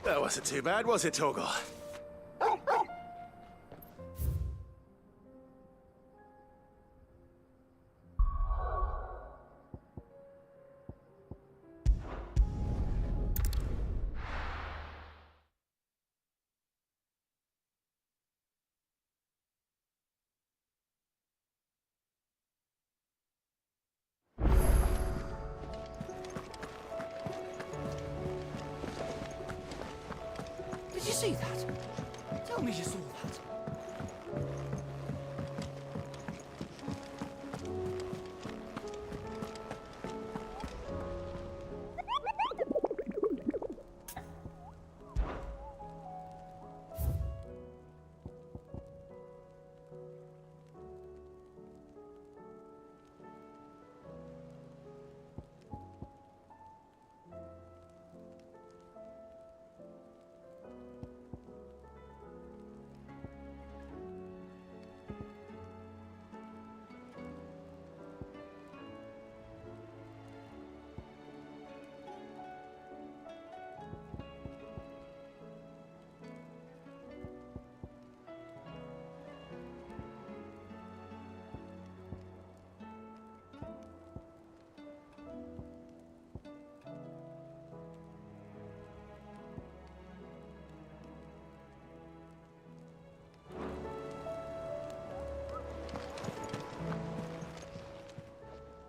That wasn't too bad, was it, Torgal? Did you see that? Tell me you saw that.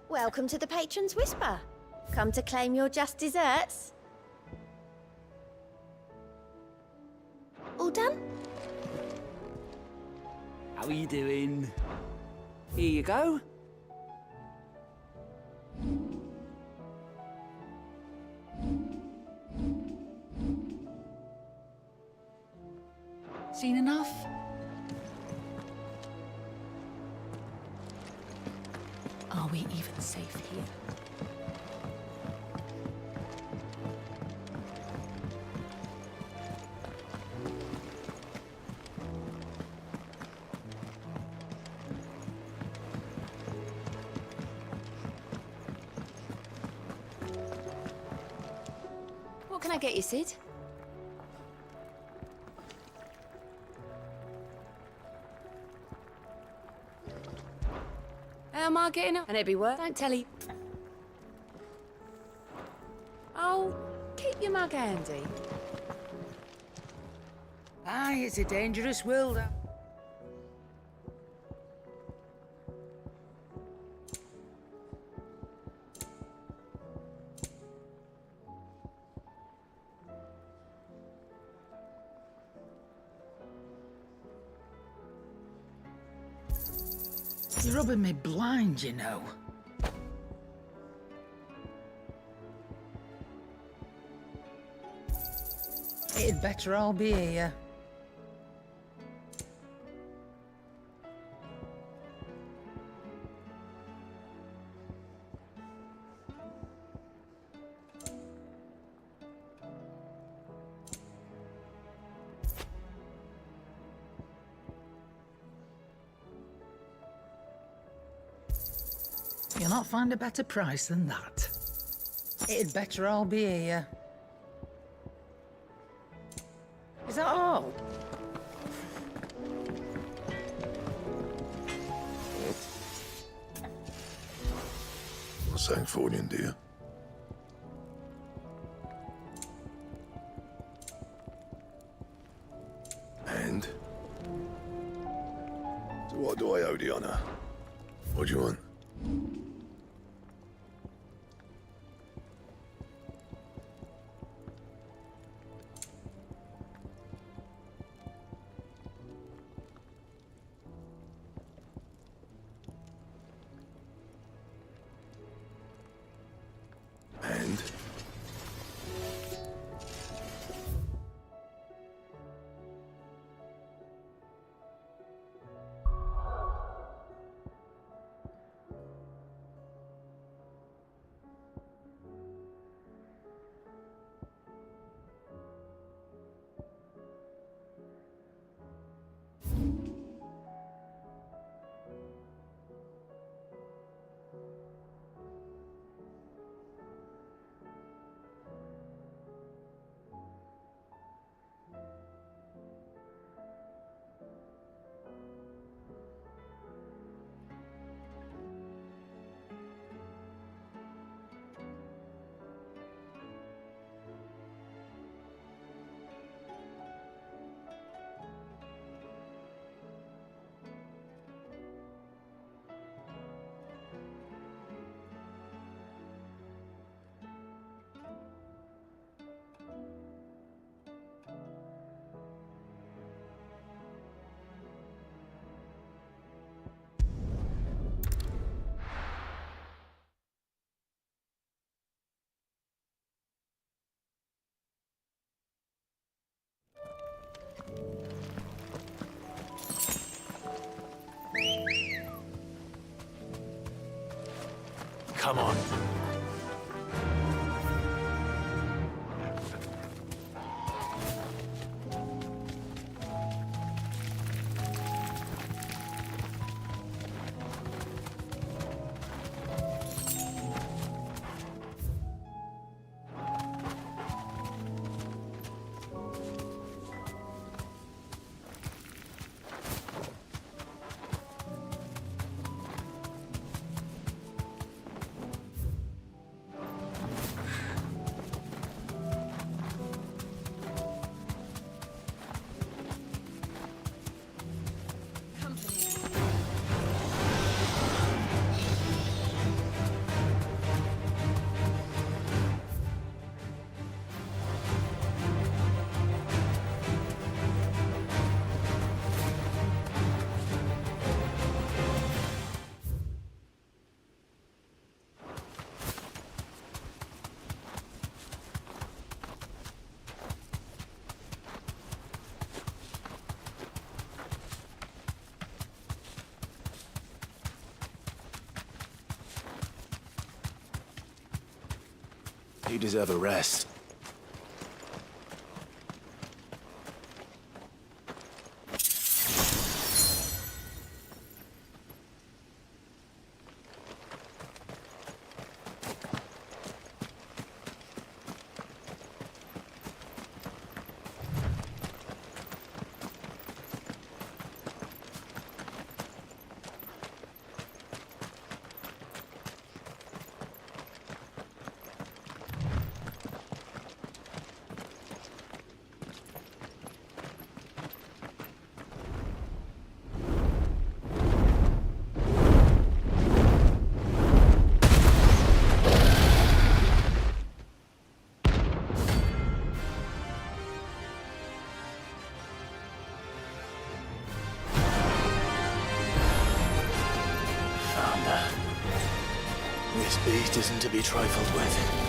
Welcome to the Patron's Whisper. Come to claim your just desserts? All done? How are you doing? Here you go. Seen enough? Are we even safe here? What can I get you, Sid? How am I getting on? And it'd be worth. Don't tell he. Oh, keep your mug handy. Aye, it's a dangerous world. You're rubbing me blind, you know. It'd better all be here. You'll not find a better price than that. It'd better all be here. Is that all? Sancfordian, dear. And? So what do I owe the honor? What do you want? And? Come on. You deserve a rest. This beast isn't to be trifled with.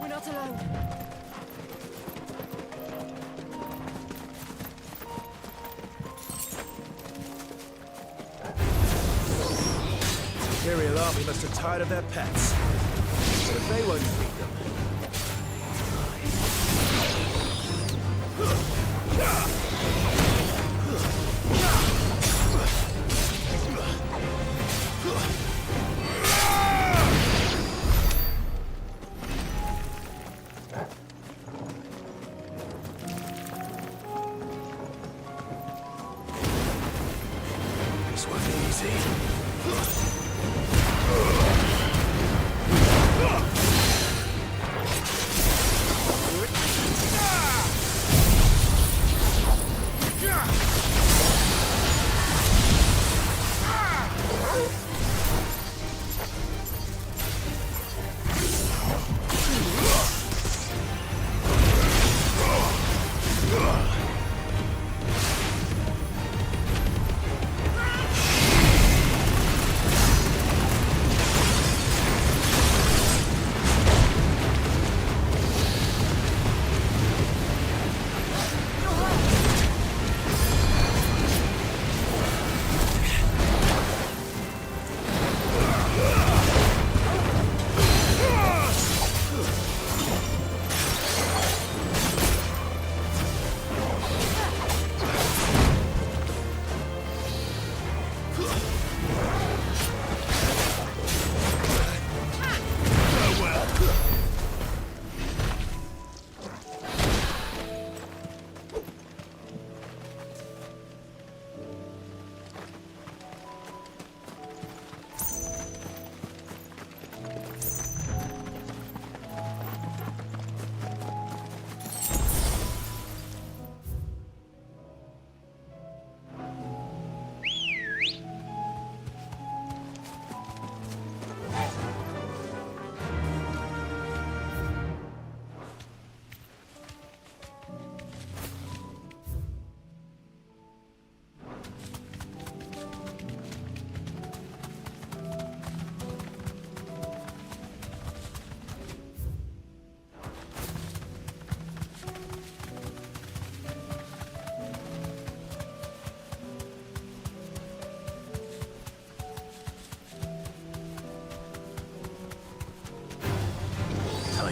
Not alone. The Imperial army must have tired of their pets. But if they won't feed them... This won't be easy.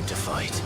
time to fight.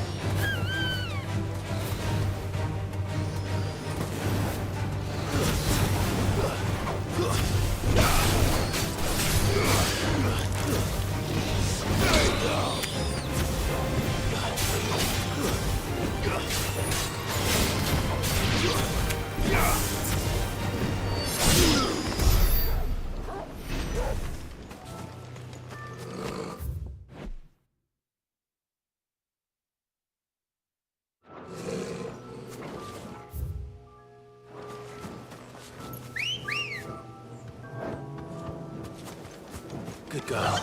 Good girl.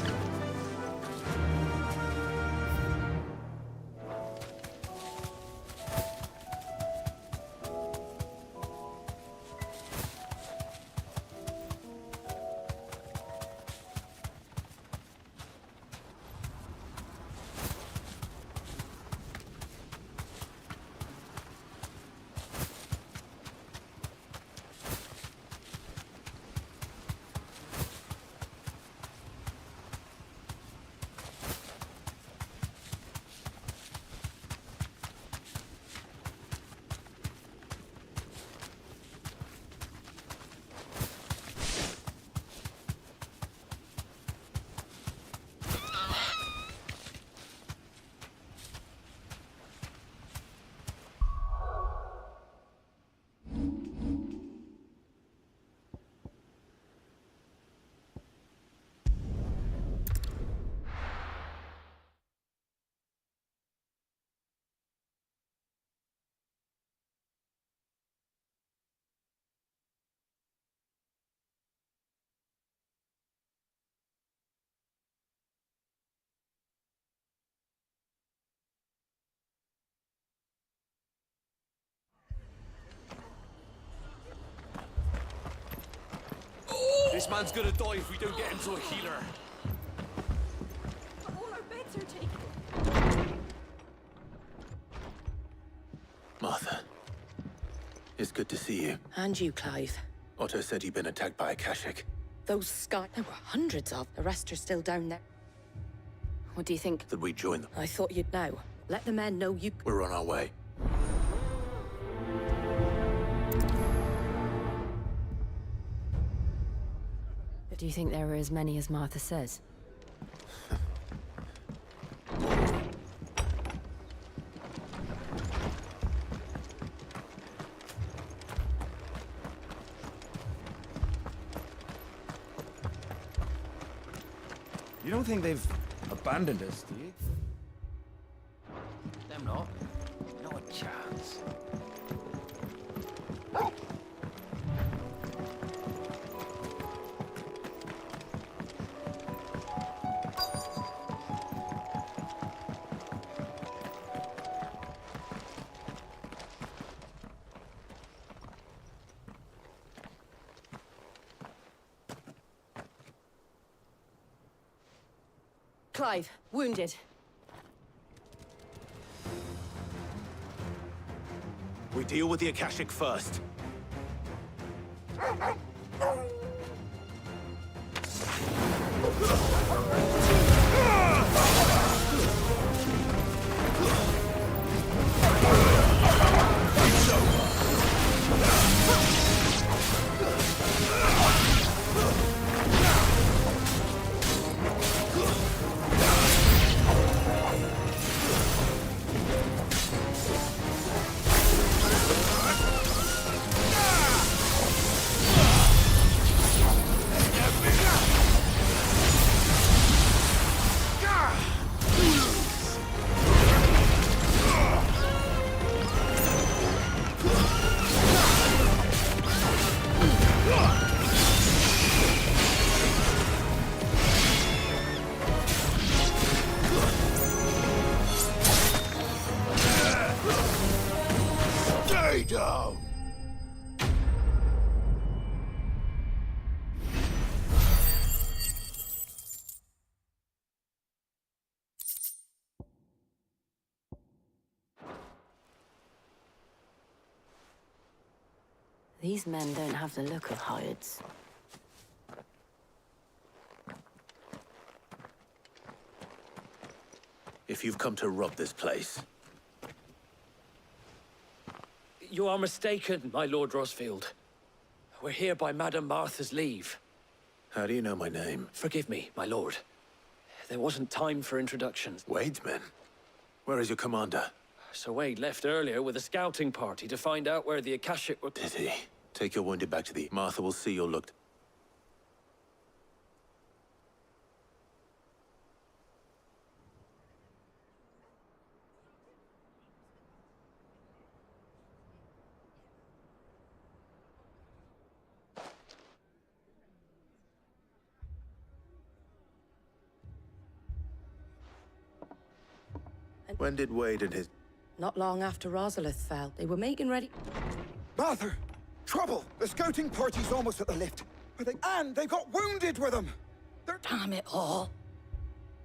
This man's gonna die if we don't get him to a healer. All our beds are taken. Martha, it's good to see you. And you, Clive. Otto said you'd been attacked by a Kashik. Those Sky... There were hundreds of. The rest are still down there. What do you think? That we join them. I thought you'd know. Let the men know you... We're on our way. Do you think there are as many as Martha says? You don't think they've abandoned us, do you? Them not. Not a chance. Clive, wounded. We deal with the Akashic first. Stay down! These men don't have the look of Hydes. if you've come to rob this place. You are mistaken, my Lord Rosfield. We're here by Madame Martha's leave. How do you know my name? Forgive me, my lord. There wasn't time for introductions. Wade's men? Where is your commander? Sir Wade left earlier with a scouting party to find out where the Akashic were... Did he? Take your wounded back to the... Martha will see you're looked... When did Wade and his... Not long after Rosalith fell, they were making ready... Martha! Trouble! The scouting party's almost at the lift. And they've got wounded with them! They're... Damn it all!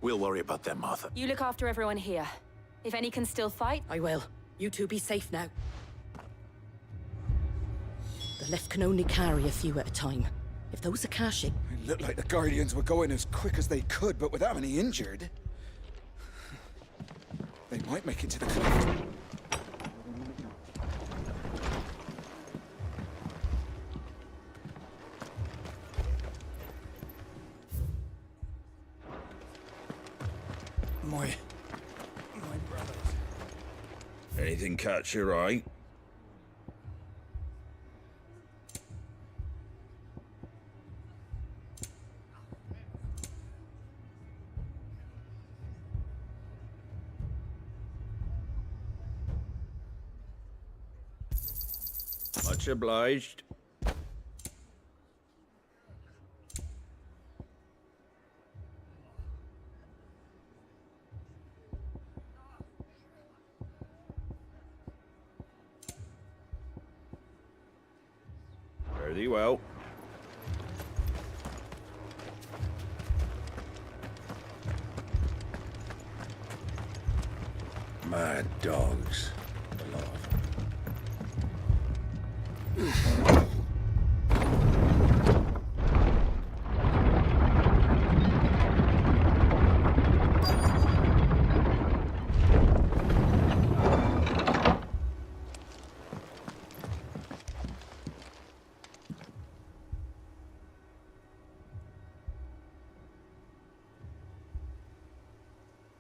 We'll worry about them, Martha. You look after everyone here. If any can still fight... I will. You two be safe now. The lift can only carry a few at a time. If those Akashic... It looked like the Guardians were going as quick as they could, but without any injured. They might make it to the cliff. My brothers. Anything catch your eye? Much obliged. Fare thee well. Mad dogs. A lot of them.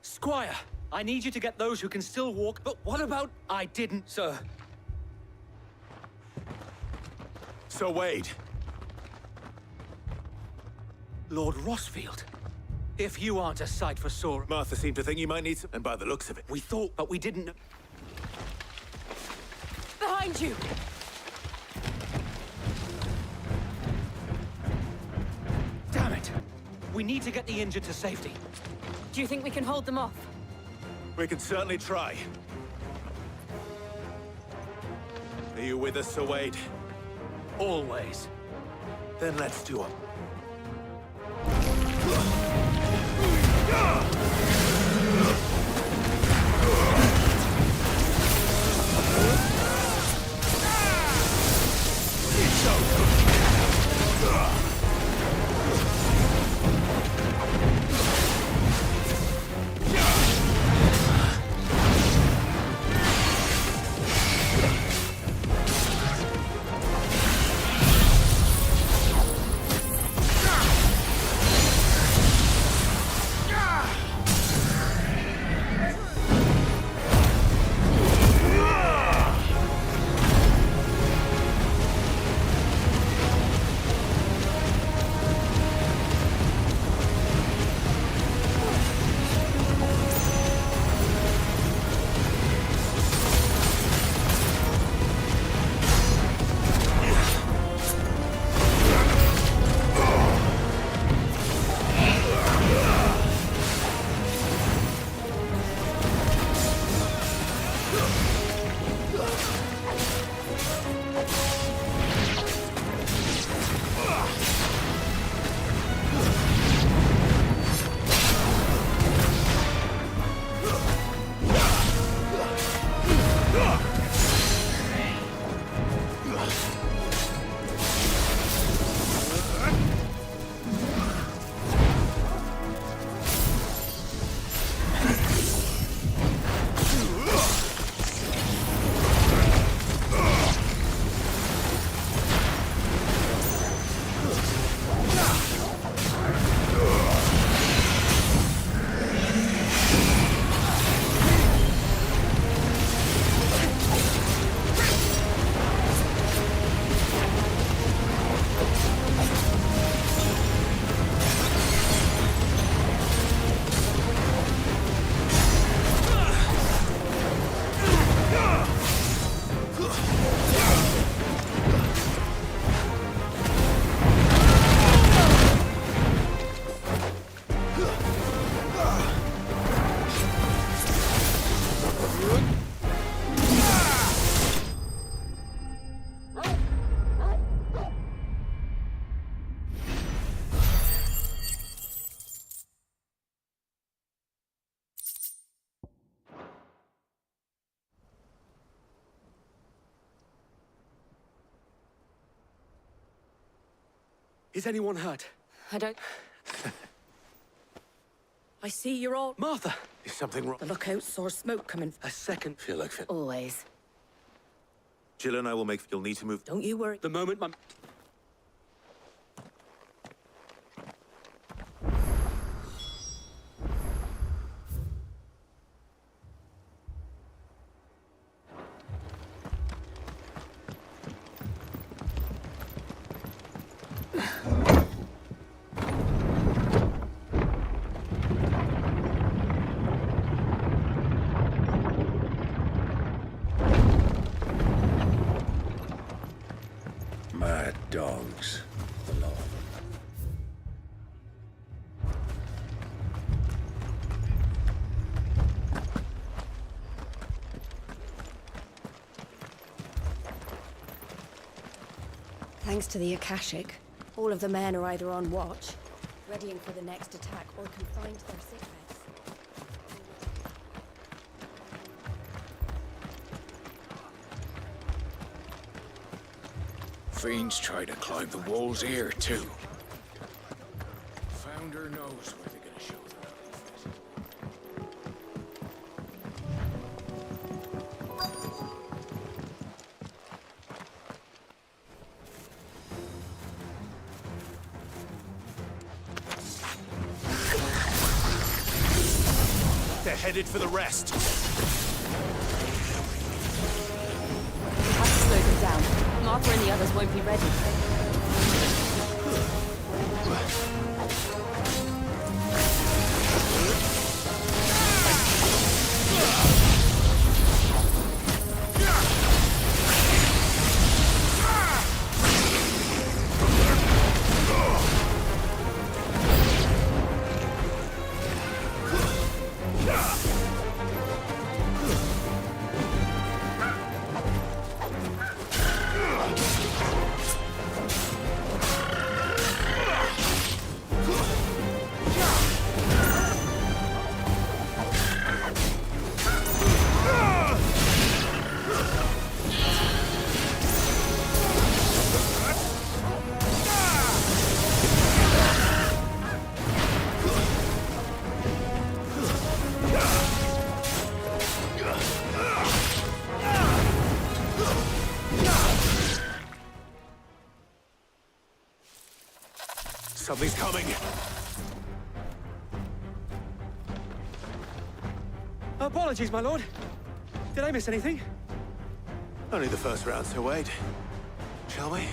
Squire, I need you to get those who can still walk, but what about... I didn't, sir. Sir Wade. Lord Rosfield. If you aren't a sight for sore... Martha seemed to think you might need some... And by the looks of it... We thought, but we didn't... Behind you! Damn it! We need to get the injured to safety. Do you think we can hold them off? We can certainly try. Are you with us, Sir Wade? Always. Then let's do it. Is anyone hurt? I don't... I see you're all... Martha! Is something wrong? The lookout saw smoke coming. A second. Feel like fit. Always. Jill and I will make... You'll need to move... Don't you worry. The moment my... Mad dogs. The law. Thanks to the Akashic, all of the men are either on watch, readying for the next attack, or confined to their sickbeds. Fiends try to climb the walls here, too. Founder knows where they're gonna show their ugly faces. They're headed for the rest. Have to slow them down. Martha and the others won't be ready. Something's coming. Apologies, my lord. Did I miss anything? Only the first round, so wait. Shall we?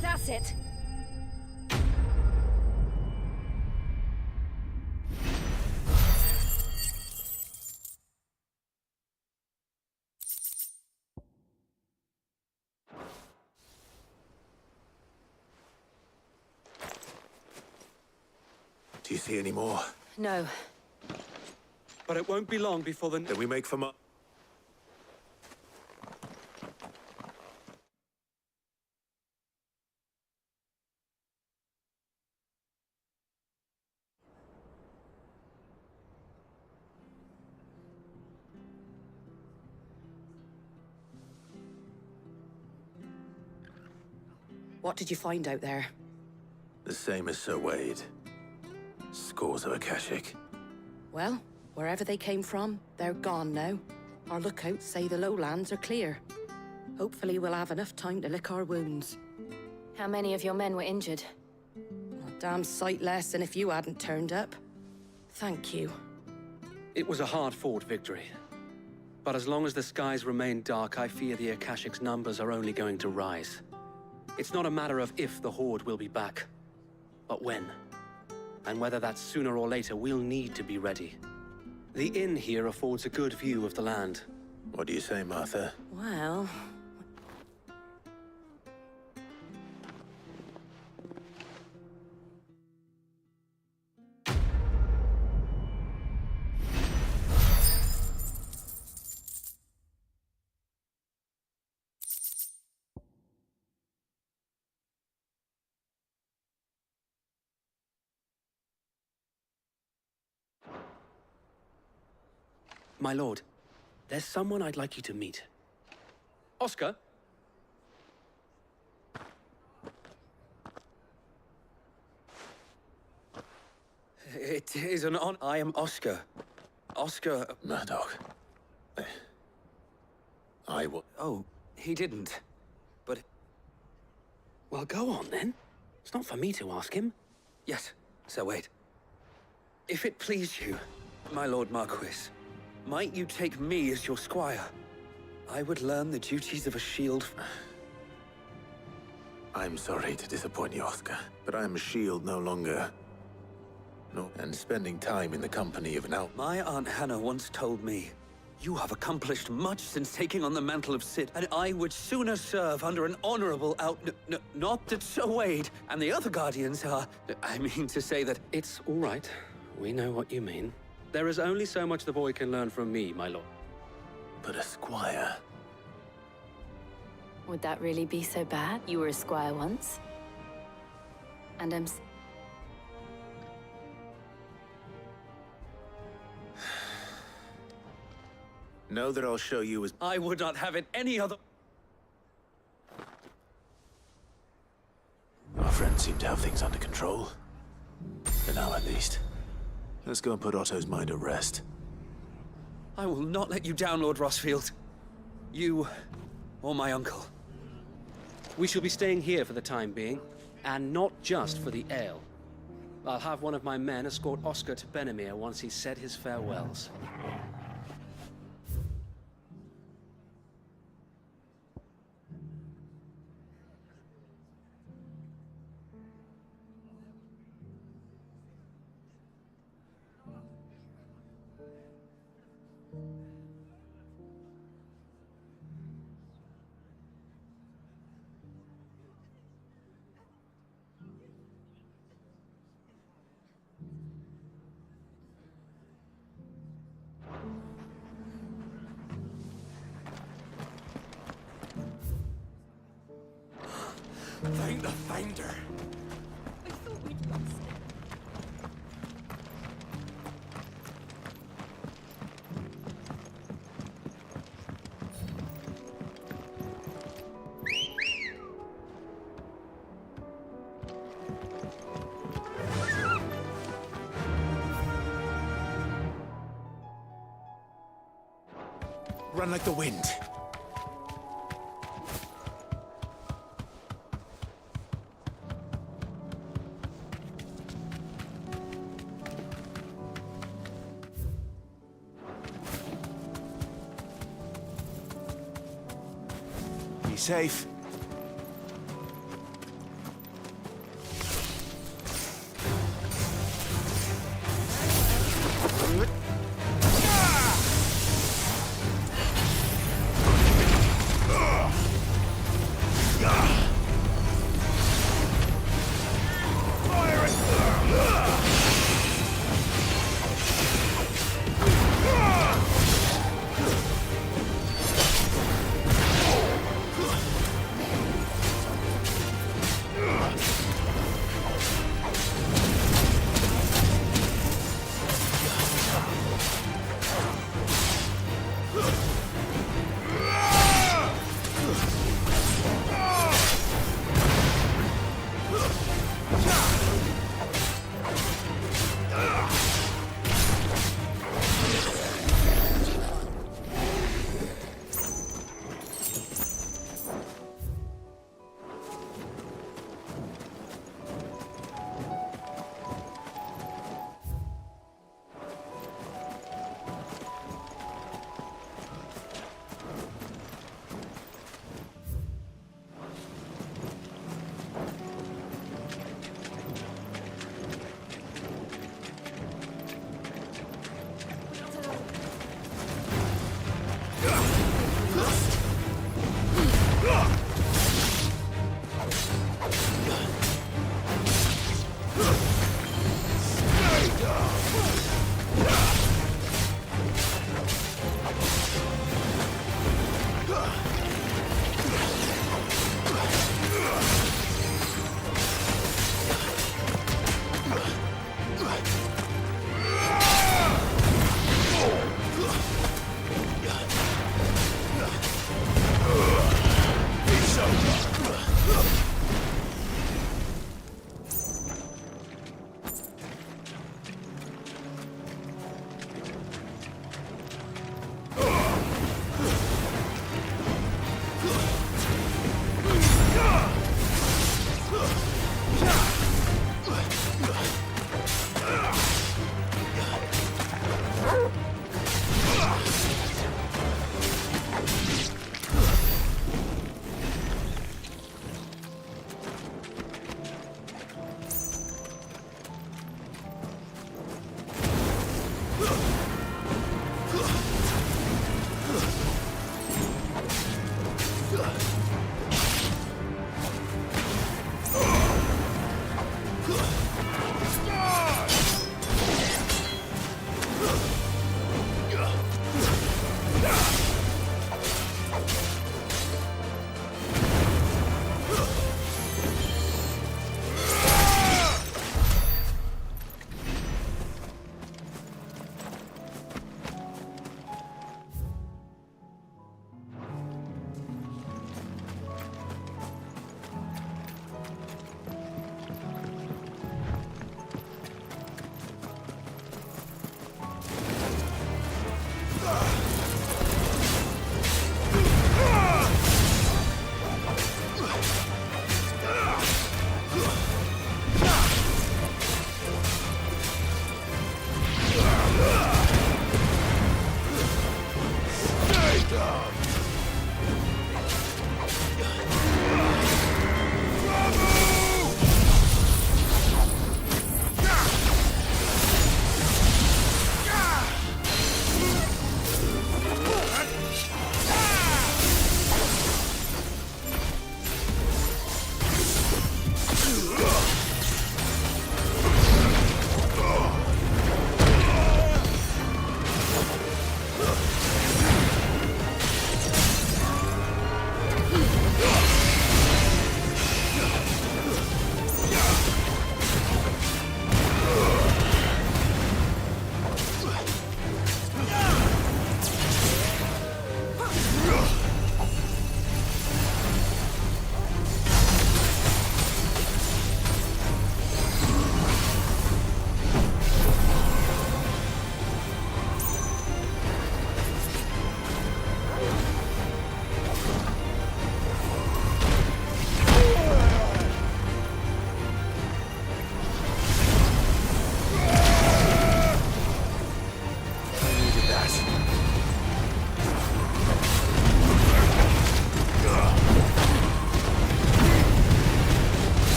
That's it. Do you see any more? No. But it won't be long before the... Then we make for What did you find out there? the same as Sir Wade. Scores of Akashic. Well, wherever they came from, they're gone now. Our lookouts say the lowlands are clear. Hopefully we'll have enough time to lick our wounds. How many of your men were injured? A damn sight less than if you hadn't turned up. Thank you. It was a hard-fought victory. But as long as the skies remain dark, I fear the Akashic's numbers are only going to rise. It's not a matter of if the Horde will be back, but when. And whether that's sooner or later, we'll need to be ready. The inn here affords a good view of the land. What do you say, Martha? Well... My lord, there's someone I'd like you to meet. Oscar? It is an honor. I am Oscar. Oscar... Murdoch. I will... Oh, he didn't. But... Well, go on, then. It's not for me to ask him. Yes, Sir Wade. If it please you, my Lord Marquis, might you take me as your squire? I would learn the duties of a shield. I'm sorry to disappoint you, Oscar, but I am a shield no longer. No, and spending time in the company of an out... My Aunt Hannah once told me, you have accomplished much since taking on the mantle of Cid, and I would sooner serve under an honorable not that Sir Wade and the other Guardians are... I mean to say that... It's all right. We know what you mean. There is only so much the boy can learn from me, my lord. But a squire... Would that really be so bad? You were a squire once. And I'm... Know that I'll show you as... I would not have it any other... Our friends seem to have things under control. For now, at least. Let's go and put Otto's mind at rest. I will not let you down, Lord Rossfield. You... or my uncle. We shall be staying here for the time being, and not just for the ale. I'll have one of my men escort Oscar to Benimir once he's said his farewells. Find the finder. I thought we'd lost it. Run like the wind. Be safe.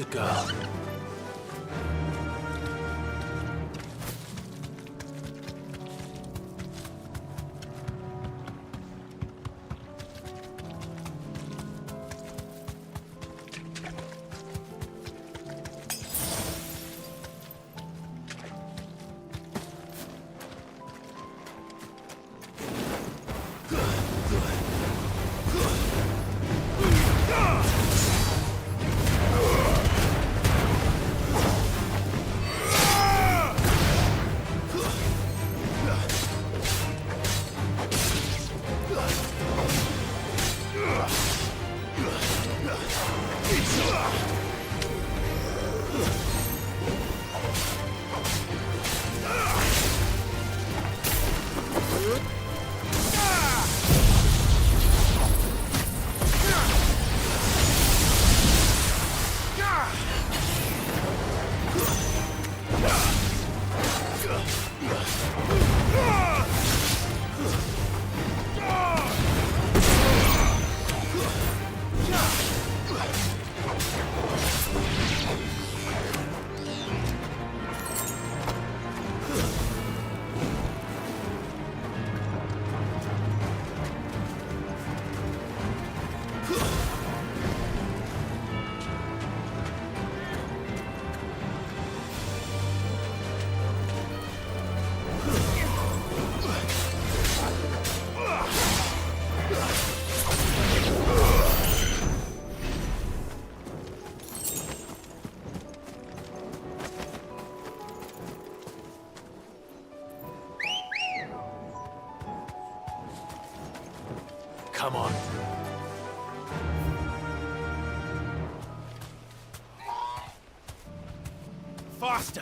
Good girl. Come on. Faster!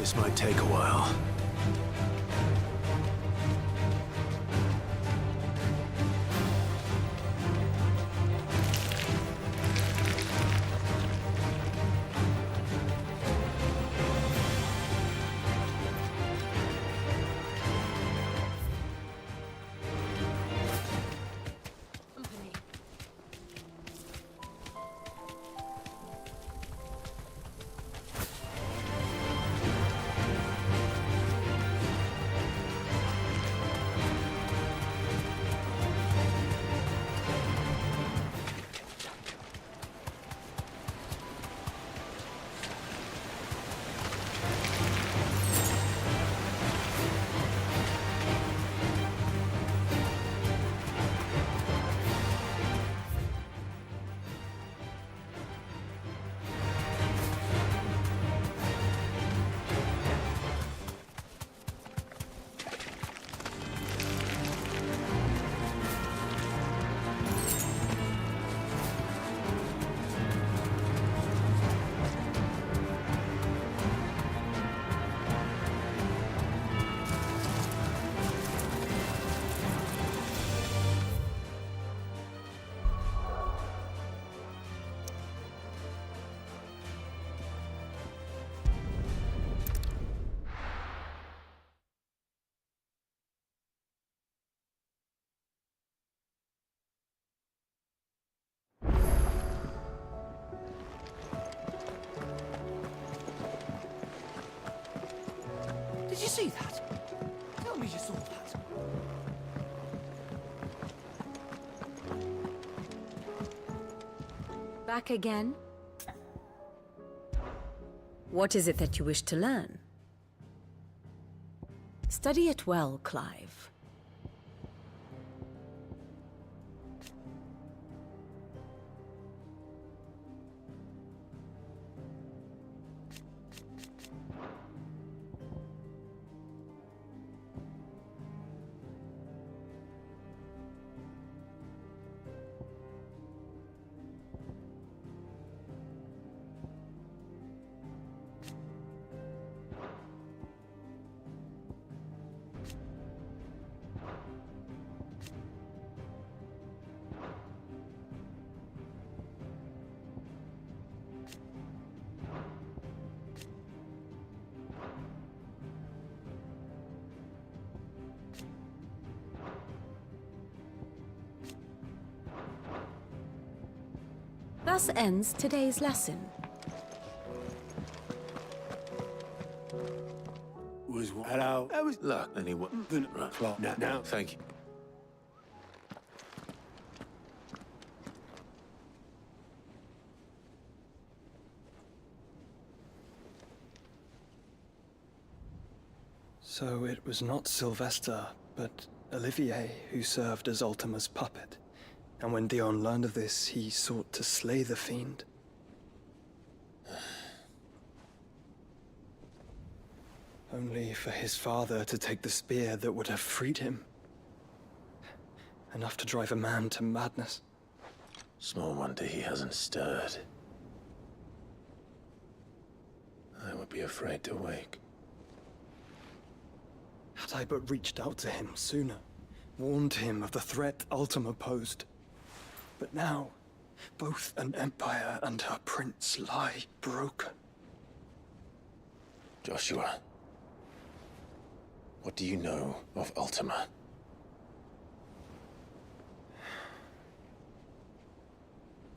This might take a while. Did you see that? Tell me you saw that. Back again? What is it that you wish to learn? Study it well, Clive. Thus ends today's lesson. Hello. I was luck, anyone. Right. Now, thank you. So it was not Sylvester, but Olivier who served as Ultima's puppet. And when Dion learned of this, he sought to slay the fiend. Only for his father to take the spear that would have freed him. Enough to drive a man to madness. Small wonder he hasn't stirred. I would be afraid to wake. Had I but reached out to him sooner, warned him of the threat Ultima posed. But now, both an empire and her prince lie broken. Joshua, what do you know of Ultima?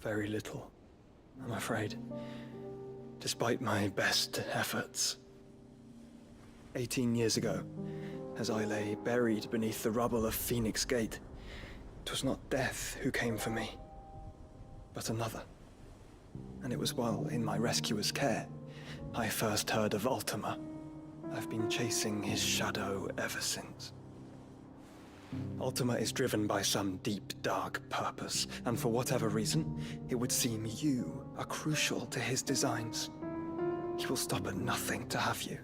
Very little, I'm afraid. Despite my best efforts. 18 years ago, as I lay buried beneath the rubble of Phoenix Gate, it was not death who came for me, but another. And it was while in my rescuer's care, I first heard of Ultima. I've been chasing his shadow ever since. Ultima is driven by some deep, dark purpose, and for whatever reason, it would seem you are crucial to his designs. He will stop at nothing to have you,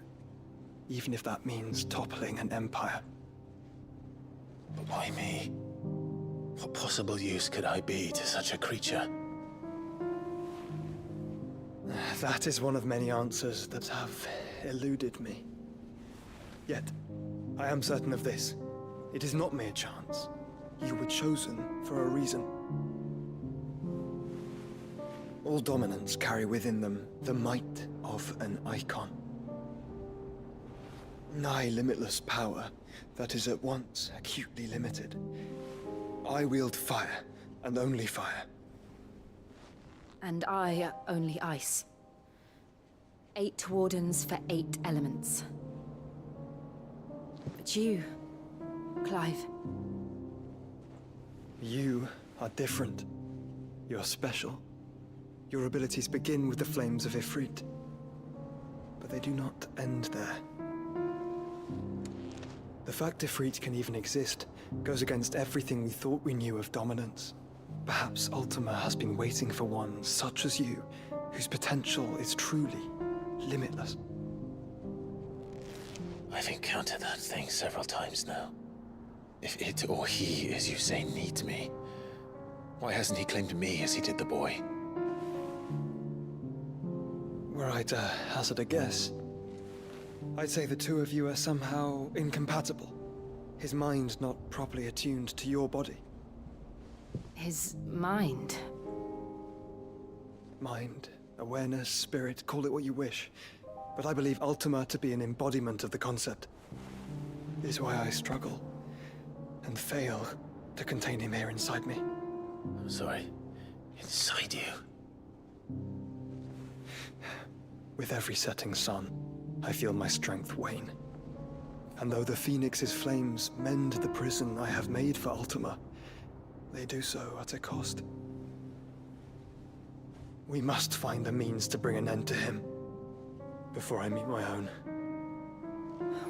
even if that means toppling an empire. But why me? What possible use could I be to such a creature? That is one of many answers that have eluded me. Yet, I am certain of this. It is not mere chance. You were chosen for a reason. All dominants carry within them the might of an icon. Nigh limitless power that is at once acutely limited. I wield fire, and only fire. And I only ice. 8 wardens for 8 elements. But you, Clive. You are different. You're special. Your abilities begin with the flames of Ifrit. But they do not end there. The fact Ifrit can even exist goes against everything we thought we knew of dominance. Perhaps Ultima has been waiting for one such as you, whose potential is truly limitless. I've encountered that thing several times now. If it or he, as you say, needs me, why hasn't he claimed me as he did the boy? Were I to hazard a guess, I'd say the two of you are somehow incompatible. His mind not properly attuned to your body. His mind? Mind, awareness, spirit, call it what you wish. But I believe Ultima to be an embodiment of the concept. It is why I struggle and fail to contain him here inside me. I'm sorry. Inside you? With every setting sun, I feel my strength wane. And though the Phoenix's flames mend the prison I have made for Ultima, they do so at a cost. We must find a means to bring an end to him before I meet my own.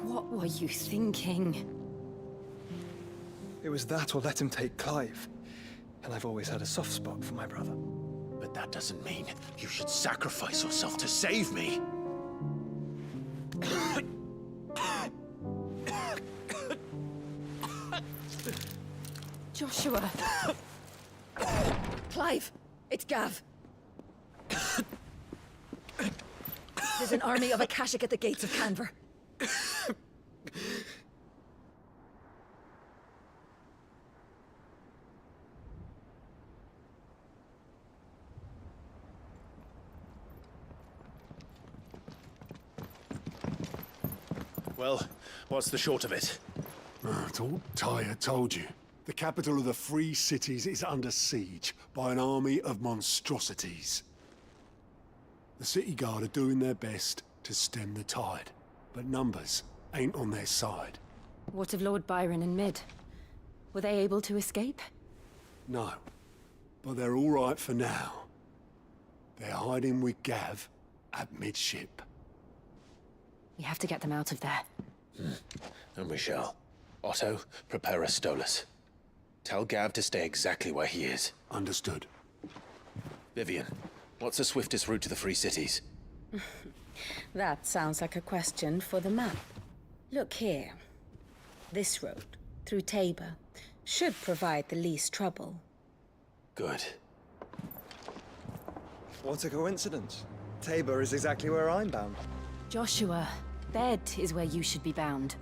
What were you thinking? It was that or let him take Clive. And I've always had a soft spot for my brother. But that doesn't mean you should sacrifice yourself to save me. Joshua! Clive! It's Gav! There's an army of Akashic at the gates of Canver. Well, what's the short of it? It's all Tyre told you. The capital of the Free Cities is under siege by an army of monstrosities. The city guard are doing their best to stem the tide, but numbers ain't on their side. What of Lord Byron and Mid? Were they able to escape? No, but they're all right for now. They're hiding with Gav at midship. We have to get them out of there. And we shall. Otto, prepare a Stolas. Tell Gav to stay exactly where he is. Understood. Vivian, what's the swiftest route to the Free Cities? That sounds like a question for the map. Look here. This road, through Tabor, should provide the least trouble. Good. What a coincidence. Tabor is exactly where I'm bound. Joshua, bed is where you should be bound.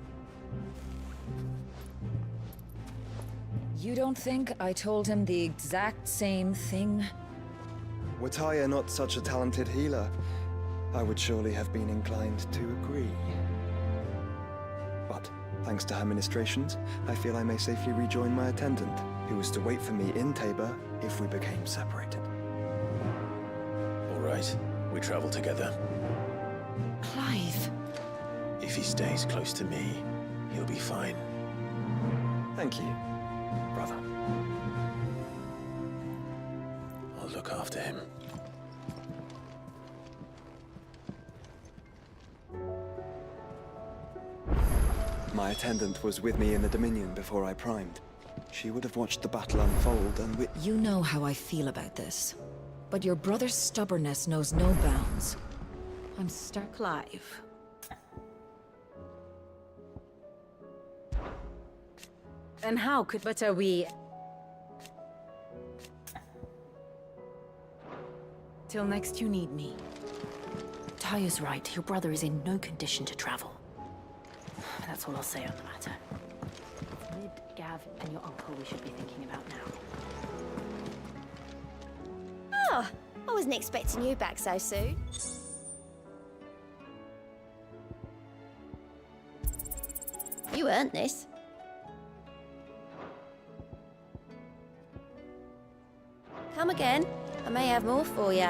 You don't think I told him the exact same thing? Were Tyre not such a talented healer, I would surely have been inclined to agree. But, thanks to her ministrations, I feel I may safely rejoin my attendant, who was to wait for me in Tabor if we became separated. All right, we travel together. Clive! If he stays close to me, he'll be fine. Thank you, brother. I'll look after him. My attendant was with me in the Dominion before I primed. She would have watched the battle unfold and You know how I feel about this. But your brother's stubbornness knows no bounds. I'm stuck. Clive. And how could... But are we... Till next you need me. Taya's right. Your brother is in no condition to travel. That's all I'll say on the matter. It's Mid, Gav, and your uncle we should be thinking about now. Oh, I wasn't expecting you back so soon. You earned this. Come again. I may have more for you.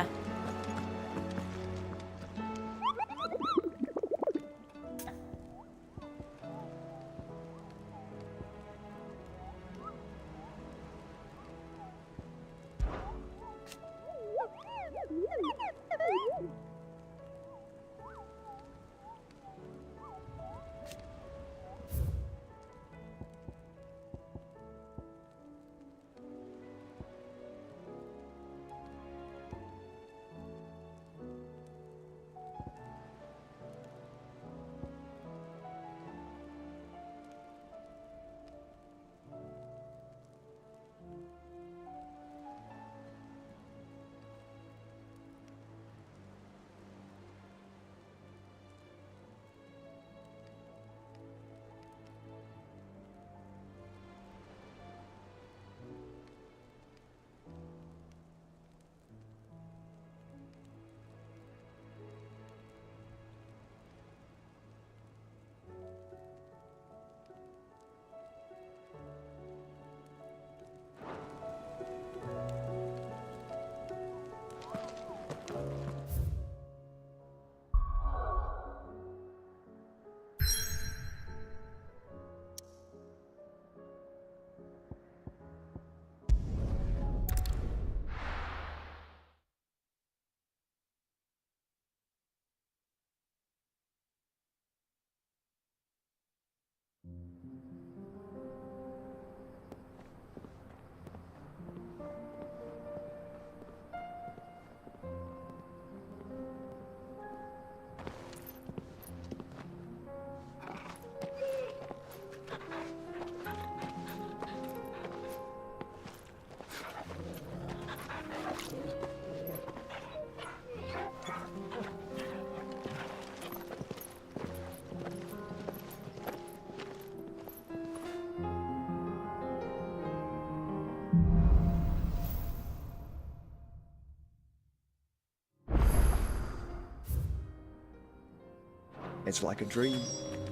It's like a dream.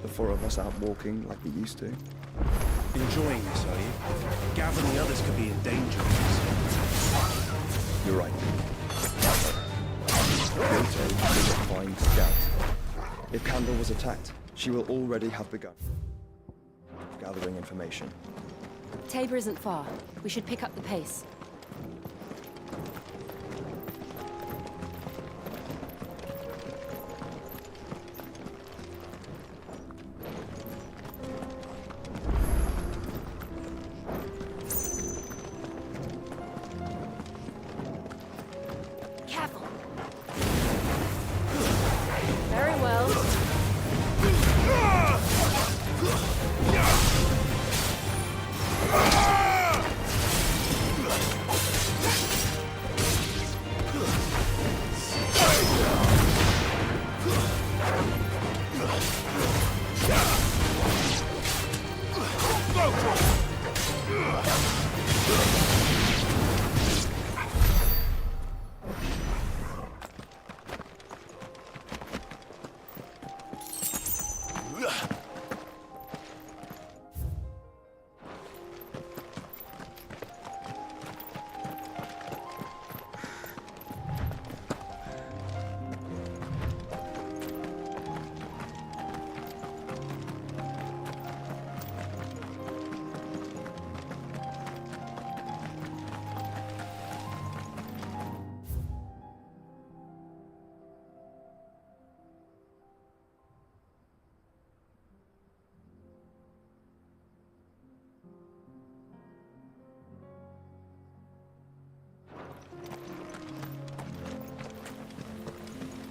The four of us out walking like we used to. Enjoying this, are you? Gav and the others could be in danger. You're right. Goto is a fine scout. If Candle was attacked, she will already have begun gathering information. Tabor isn't far. We should pick up the pace. Careful. Very well.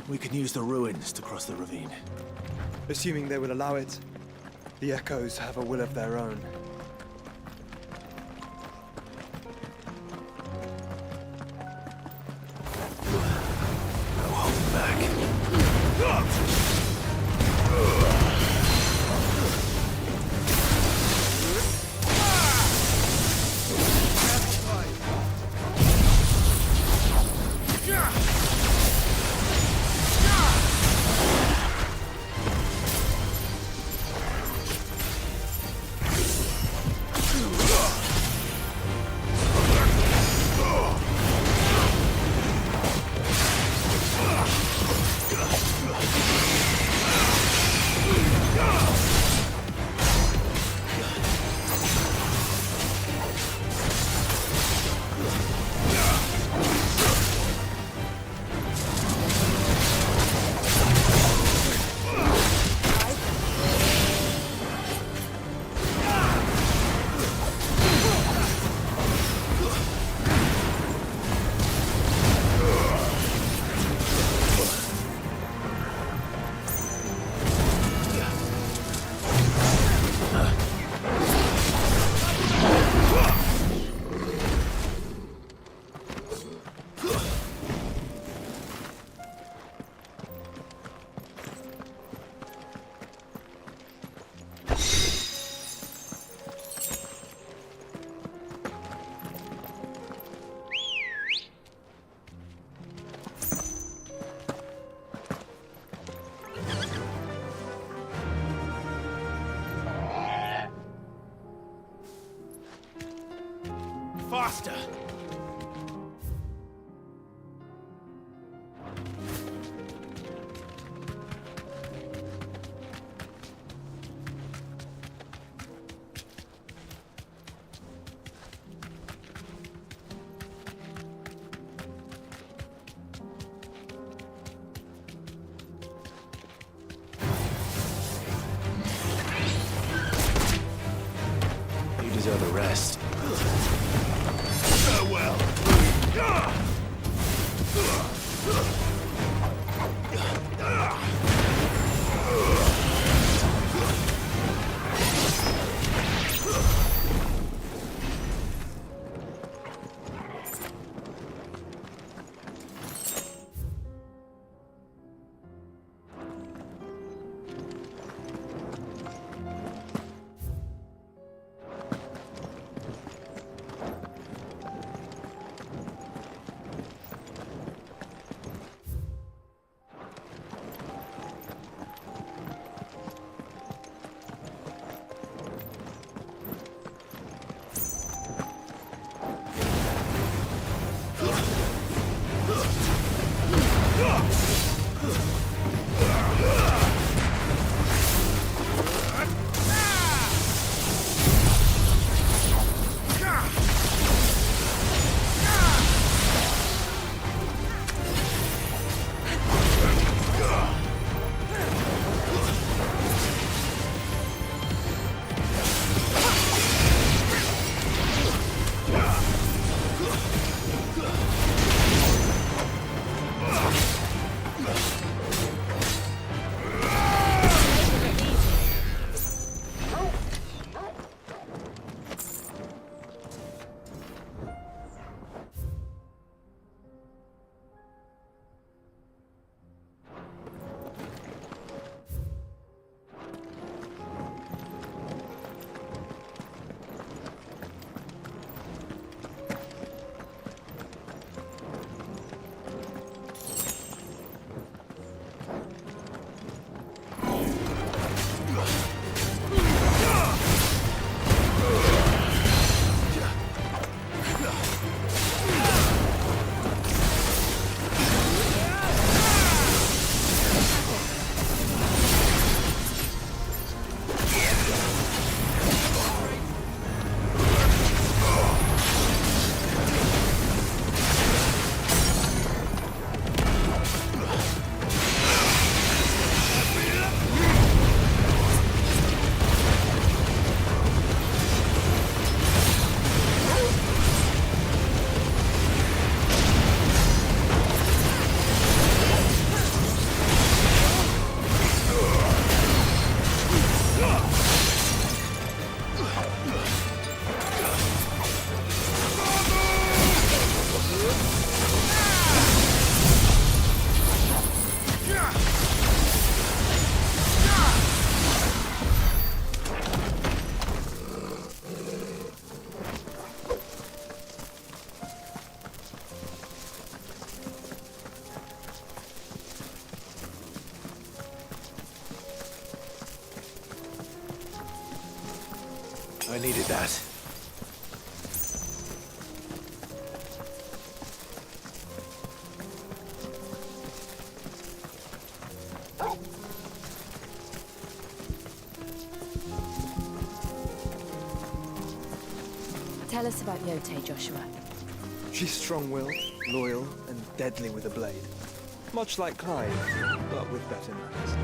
We can use the ruins to cross the ravine. Assuming they will allow it, the Echoes have a will of their own. No holding back. faster! You deserve a rest. Farewell. I needed that. Tell us about Yote, Joshua. She's strong-willed, loyal, and deadly with a blade. Much like Clive, but with better manners.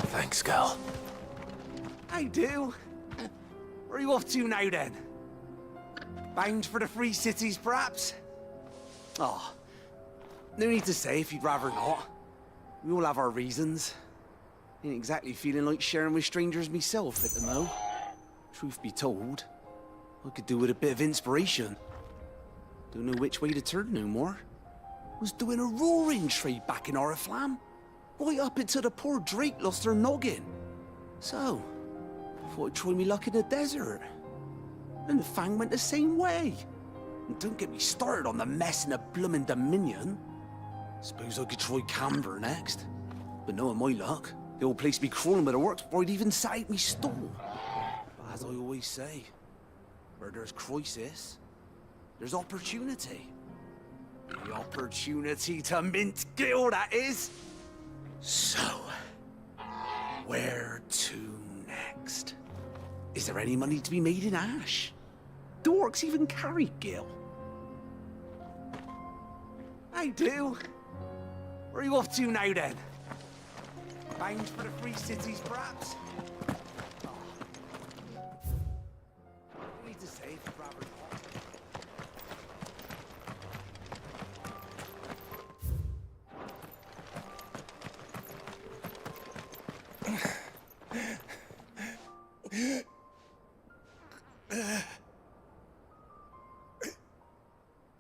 Thanks, girl. I do. Where are you off to now, then? Bound for the Free Cities, perhaps? Oh, no need to say if you'd rather not. We all have our reasons. Ain't exactly feeling like sharing with strangers myself at the mo. Truth be told, I could do with a bit of inspiration. Don't know which way to turn no more. Was doing a roaring trade back in Oriflamme. Right up until the poor Drake lost her noggin. So, I thought I'd try me luck in the desert. And the Fang went the same way. And don't get me started on the mess in the bloomin' Dominion. Suppose I could try Camber next. But knowing my luck, the old place be crawling with the works before I'd even sat out me stall. But as I always say, where there's crisis, there's opportunity. The opportunity to mint Gil, that is. So, where to next? Is there any money to be made in Ash? Do orcs even carry Gil? I do. Where are you off to now, then? Bound for the Free Cities, perhaps? Oh. I need to say, if you'd rather not.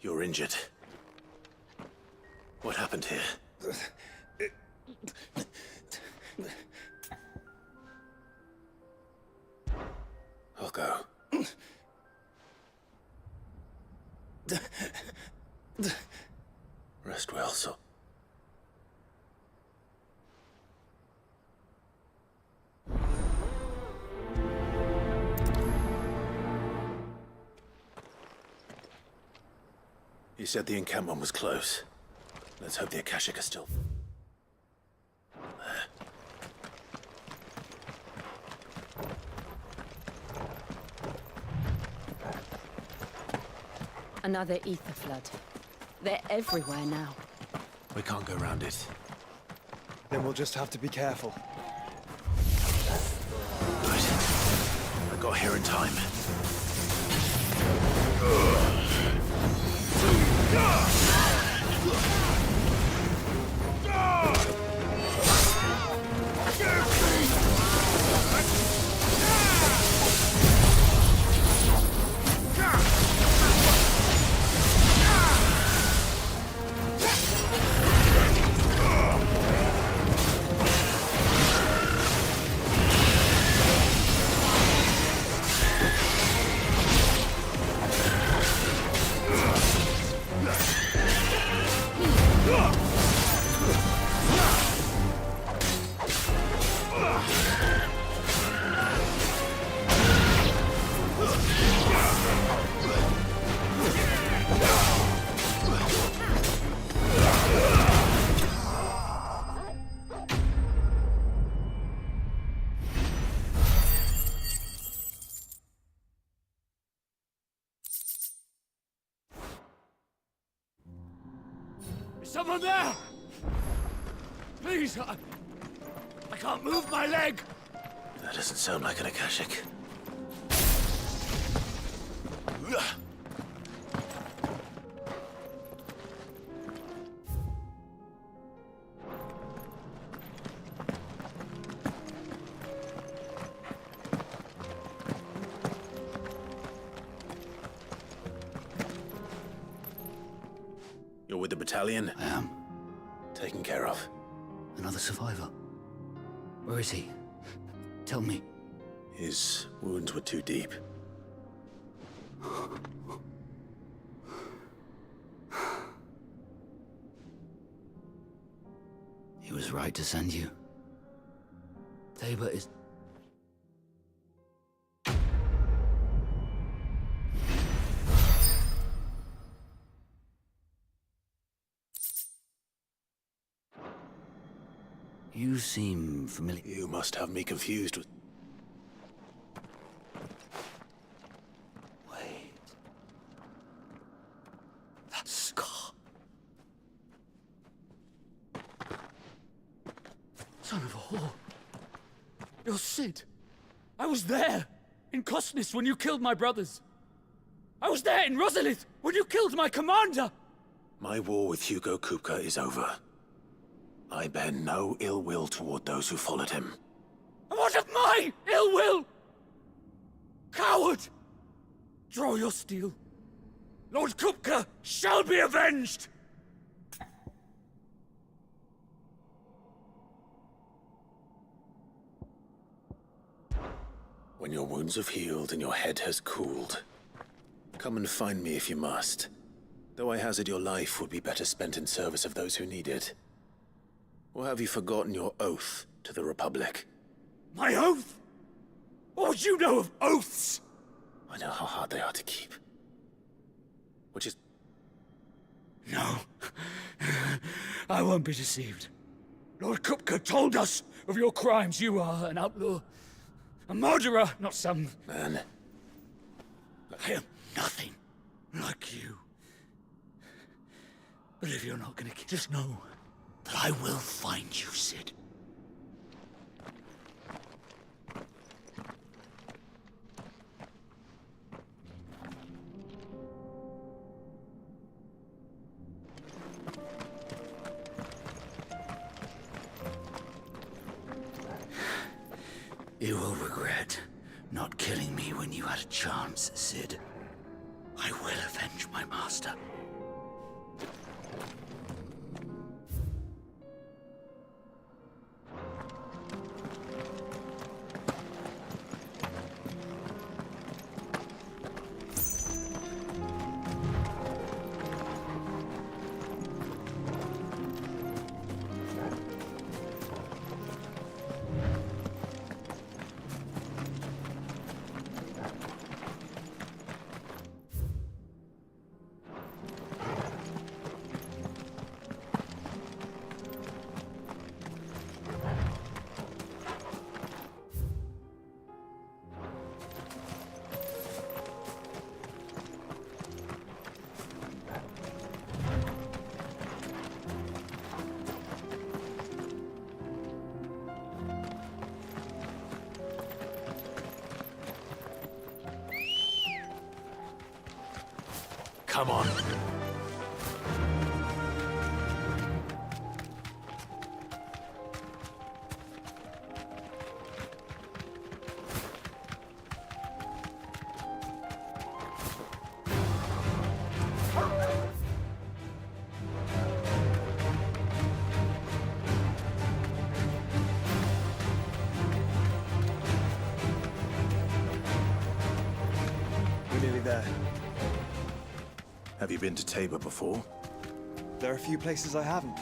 You're injured. What happened here? I'll go. Rest well, so. You said the encampment was close. Let's hope the Akashic are still there. Another ether flood. They're everywhere now. We can't go around it. Then we'll just have to be careful. Good. I got here in time. Someone there! Please, I can't move my leg! That doesn't sound like an Akashic. You're with the battalion? I am. Taken care of. Another survivor. Where is he? Tell me. His wounds were too deep. He was right to send you. Tabor is... You seem familiar. You must have me confused with... Wait. That scar. Son of a whore. You're Sid. I was there, in Cosnis, when you killed my brothers. I was there in Rosalith, when you killed my commander! My war with Hugo Kupka is over. I bear no ill will toward those who followed him. And what of my ill will? Coward! Draw your steel. Lord Kupka shall be avenged! When your wounds have healed and your head has cooled, come and find me if you must. Though I hazard your life would be better spent in service of those who need it. Or have you forgotten your oath to the Republic? My oath? What would you know of oaths? I know how hard they are to keep. Which is... No. I won't be deceived. Lord Kupka told us of your crimes. You are an outlaw. A murderer, not some... Man. I am nothing like you. But if you're not gonna just know that I will find you, Sid. You will regret not killing me when you had a chance, Sid. I will avenge my master. Come on. We're nearly there. Have you been to Tabor before? There are a few places I haven't.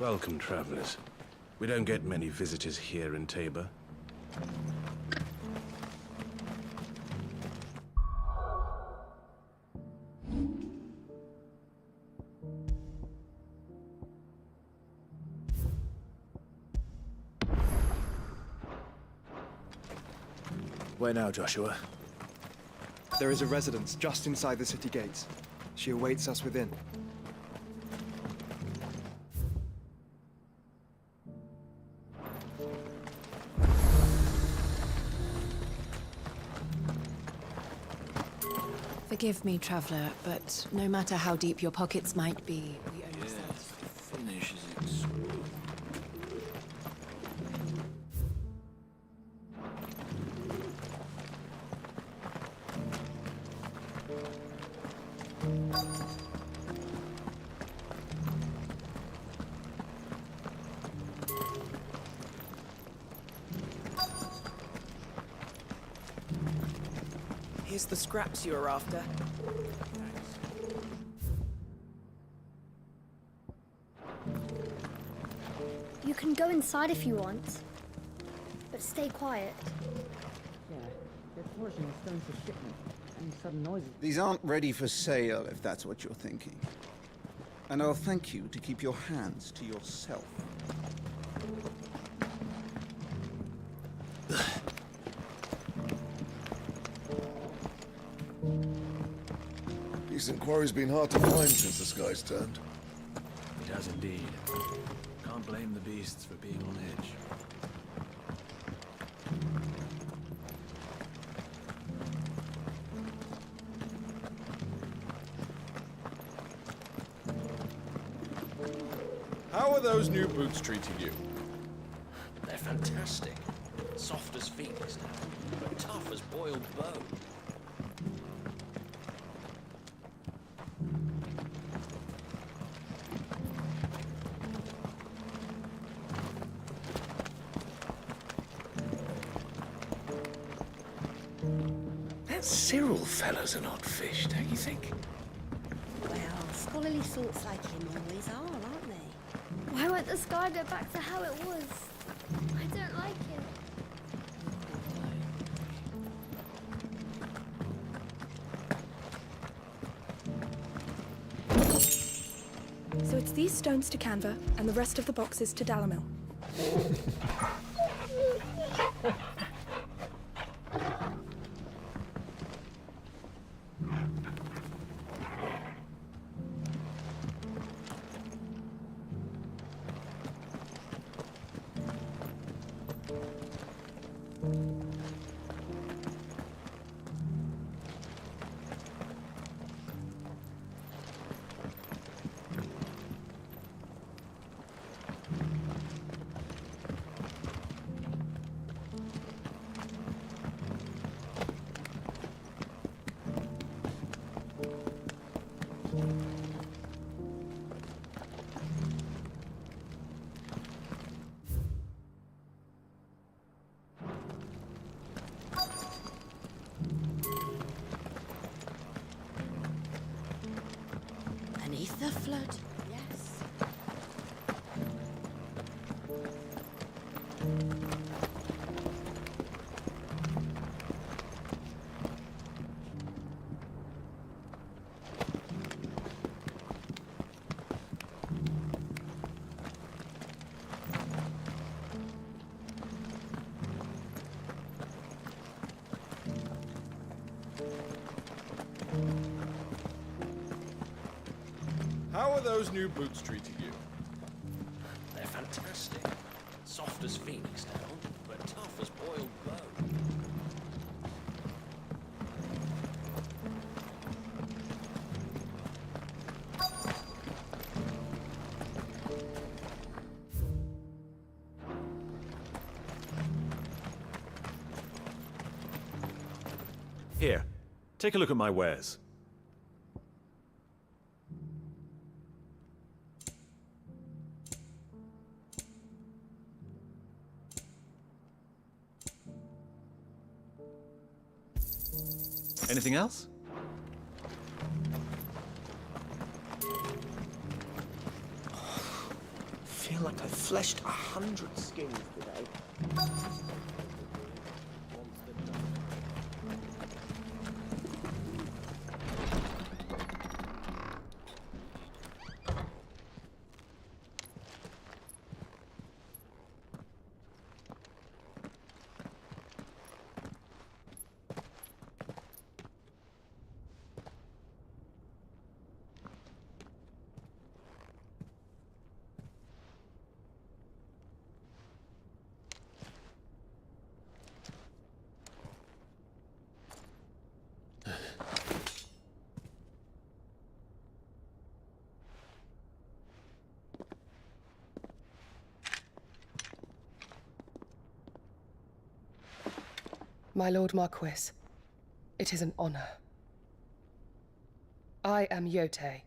Welcome, travelers. We don't get many visitors here in Tabor. Where now, Joshua? There is a residence just inside the city gates. She awaits us within. Forgive me, traveler, but no matter how deep your pockets might be, we only sell. Finishes it smooth. Here's the scraps you were after. You can go inside if you want, but stay quiet. Yeah, they're forging the stones for shipment. Any sudden noises? These aren't ready for sale, if that's what you're thinking. And I'll thank you to keep your hands to yourself. Decent quarry's been hard to find since the skies turned. It has indeed. Can't blame the beasts for being on edge. How are those new boots treating you? They're fantastic. Soft as phoenix down, but tough as boiled bone. That Cyril fella's an odd fish, don't you think? Well, scholarly sorts like him always are, aren't they? Why won't the sky go back to how it was? I don't like it. So it's these stones to Canva, and the rest of the boxes to Dalamil. Beneath the flood, yes. How are those new boots treating you? They're fantastic. Soft as phoenix down, but tough as boiled bone. Here, take a look at my wares. Anything else? I feel like I fleshed 100 skins today. My Lord Marquis, it is an honor. I am Yote,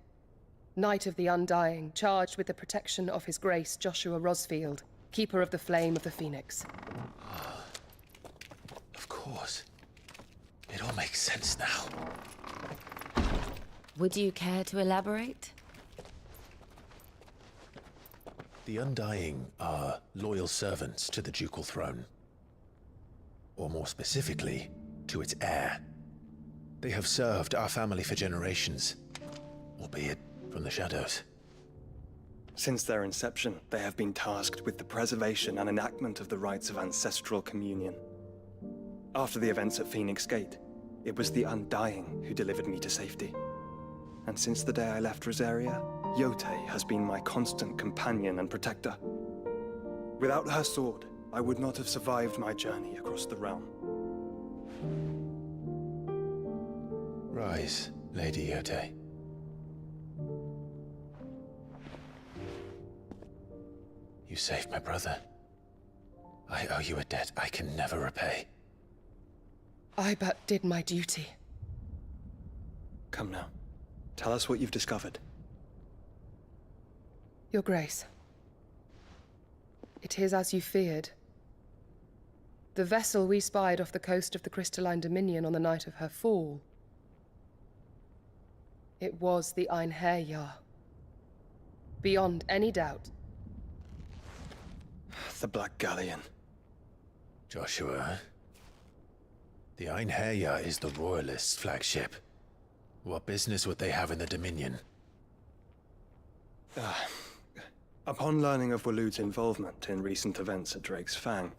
Knight of the Undying, charged with the protection of His Grace Joshua Rosfield, Keeper of the Flame of the Phoenix. Of course. It all makes sense now. Would you care to elaborate? The Undying are loyal servants to the ducal throne. Or more specifically, to its heir. They have served our family for generations, albeit from the shadows. Since their inception, they have been tasked with the preservation and enactment of the rites of ancestral communion. After the events at Phoenix Gate, it was the Undying who delivered me to safety. And since the day I left Rosaria, Yote has been my constant companion and protector. Without her sword, I would not have survived my journey across the realm. Rise, Lady Yote. You saved my brother. I owe you a debt I can never repay. I but did my duty. Come now. Tell us what you've discovered. Your Grace. It is as you feared. The vessel we spied off the coast of the Crystalline Dominion on the night of her fall. It was the Einherjar. Beyond any doubt. The Black Galleon. Joshua. The Einherjar is the Royalists' flagship. What business would they have in the Dominion? Upon learning of Waloed's involvement in recent events at Drake's Fang,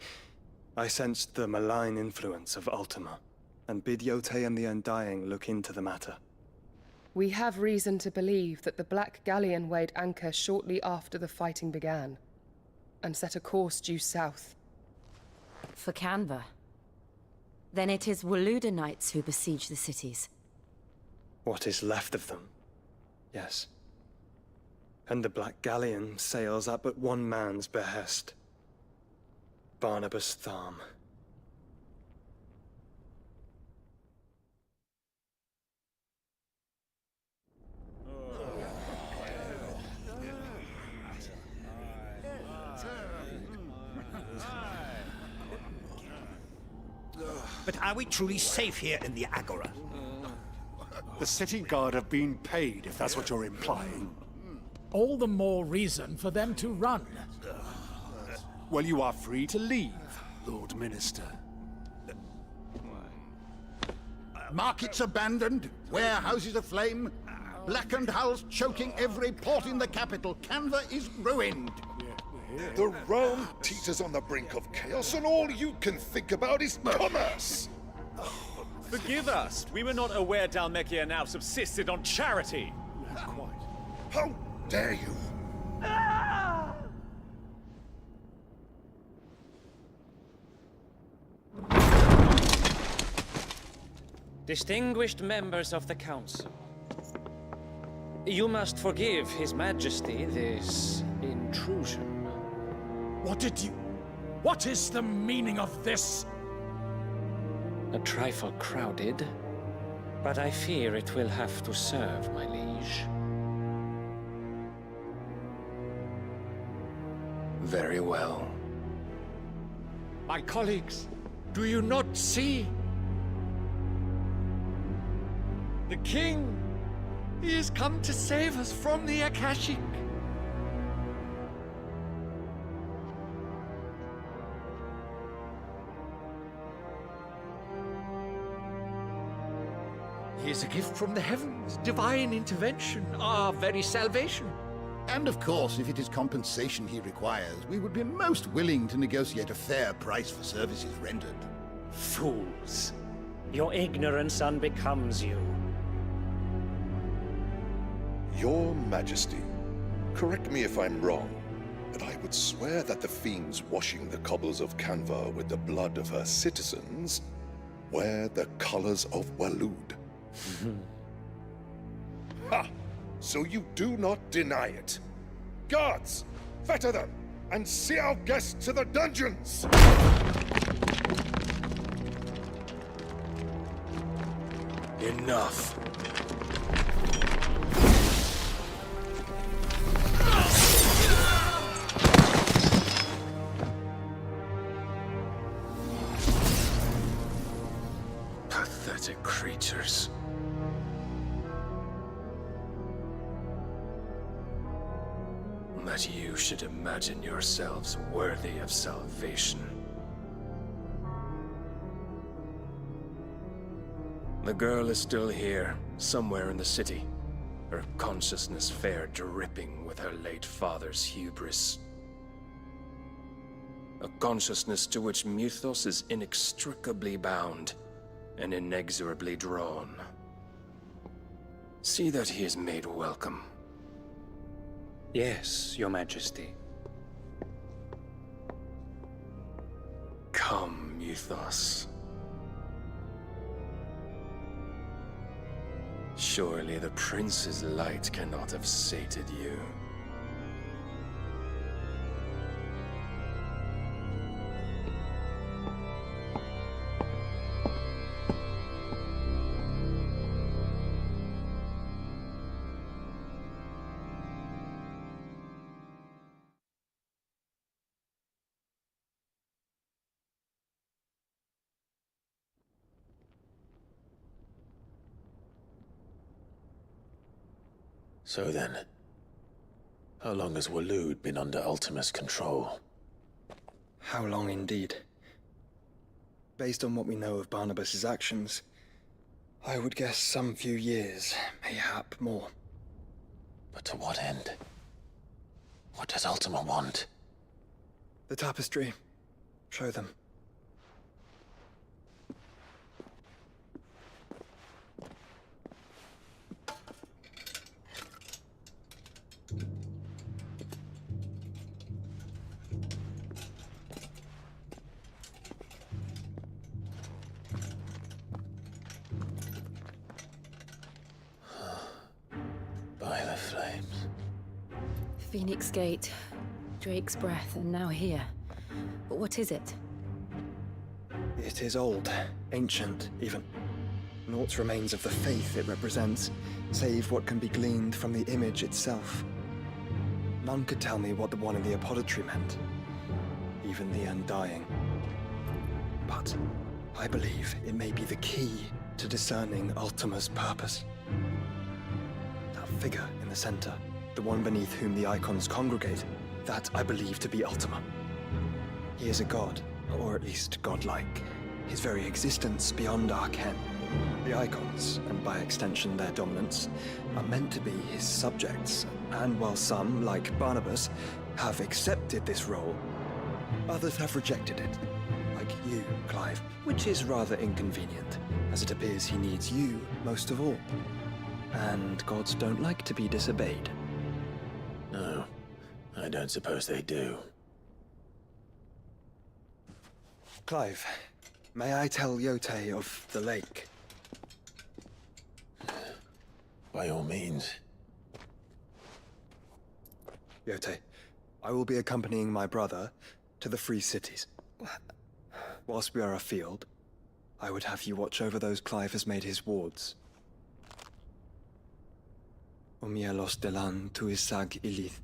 I sensed the malign influence of Ultima, and bid Yotei and the Undying look into the matter. We have reason to believe that the Black Galleon weighed anchor shortly after the fighting began, and set a course due south. For Canva? Then it is Waloed knights who besiege the cities. What is left of them? Yes. And the Black Galleon sails at but one man's behest. Barnabas Tharm. But are we truly safe here in the Agora? The city guard have been paid, if that's what you're implying. All the more reason for them to run. Well, you are free to leave, Lord Minister. Markets abandoned, warehouses aflame, blackened hulls choking every port in the capital. Canva is ruined. The realm teeters on the brink of chaos, and all you can think about is commerce! Forgive us! We were not aware Dhalmekia now subsisted on charity! How dare you! Distinguished members of the Council, you must forgive His Majesty this intrusion. What is the meaning of this? A trifle crowded, but I fear it will have to serve, my liege. Very well. My colleagues, do you not see? The king! He has come to save us from the Akashic! He is a gift from the heavens, divine intervention, our very salvation. And of course, if it is compensation he requires, we would be most willing to negotiate a fair price for services rendered. Fools! Your ignorance unbecomes you. Your Majesty, correct me if I'm wrong, but I would swear that the fiends washing the cobbles of Canva with the blood of her citizens wear the colors of Waloed. Ha! So you do not deny it. Guards, fetter them, and see our guests to the dungeons! Enough. Pathetic creatures. That you should imagine yourselves worthy of salvation. The girl is still here, somewhere in the city. Her consciousness fair dripping with her late father's hubris. A consciousness to which Mythos is inextricably bound and inexorably drawn. See that he is made welcome. Yes, Your Majesty. Come, Mythos. Surely the prince's light cannot have sated you. So then, how long has Waloed been under Ultima's control? How long indeed? Based on what we know of Barnabas's actions, I would guess some few years, mayhap more. But to what end? What does Ultima want? The tapestry. Show them. By the flames. Phoenix Gate, Drake's Breath, and now here. But what is it? It is old, ancient, even. Naught remains of the faith it represents, save what can be gleaned from the image itself. None could tell me what the one in the apothecary meant, even the Undying. But I believe it may be the key to discerning Ultima's purpose. That figure in the center, the one beneath whom the icons congregate, that I believe to be Ultima. He is a god, or at least godlike. His very existence beyond our ken. The icons, and by extension their dominance, are meant to be his subjects, and while some, like Barnabas, have accepted this role, others have rejected it. Like you, Clive, which is rather inconvenient, as it appears he needs you most of all. And gods don't like to be disobeyed. No, I don't suppose they do. Clive, may I tell Yote of the lake? By all means. Yote, I will be accompanying my brother to the Free Cities. Whilst we are afield, I would have you watch over those Clive has made his wards. Omielos delan tuisag ilith.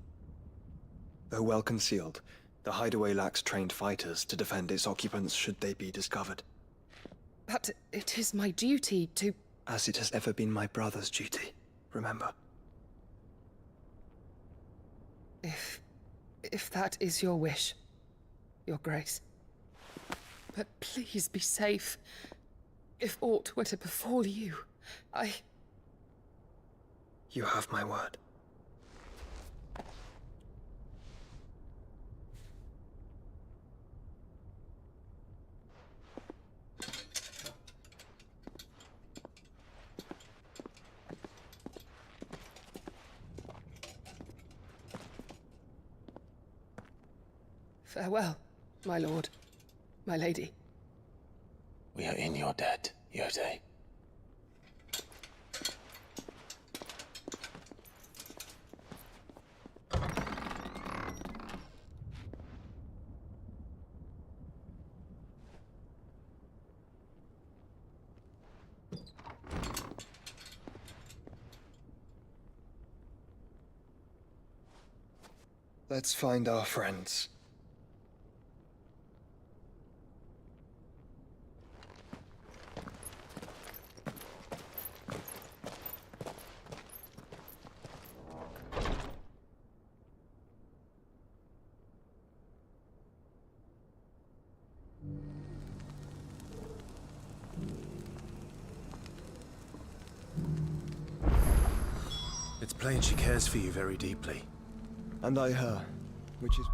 Though well concealed, the hideaway lacks trained fighters to defend its occupants should they be discovered. But it is my duty to... As it has ever been my brother's duty, remember. If that is your wish, Your Grace. But please be safe. If aught were to befall you, You have my word. Farewell, my lord, my lady. We are in your debt, Yote. Let's find our friends. It's plain she cares for you very deeply. And I her, which is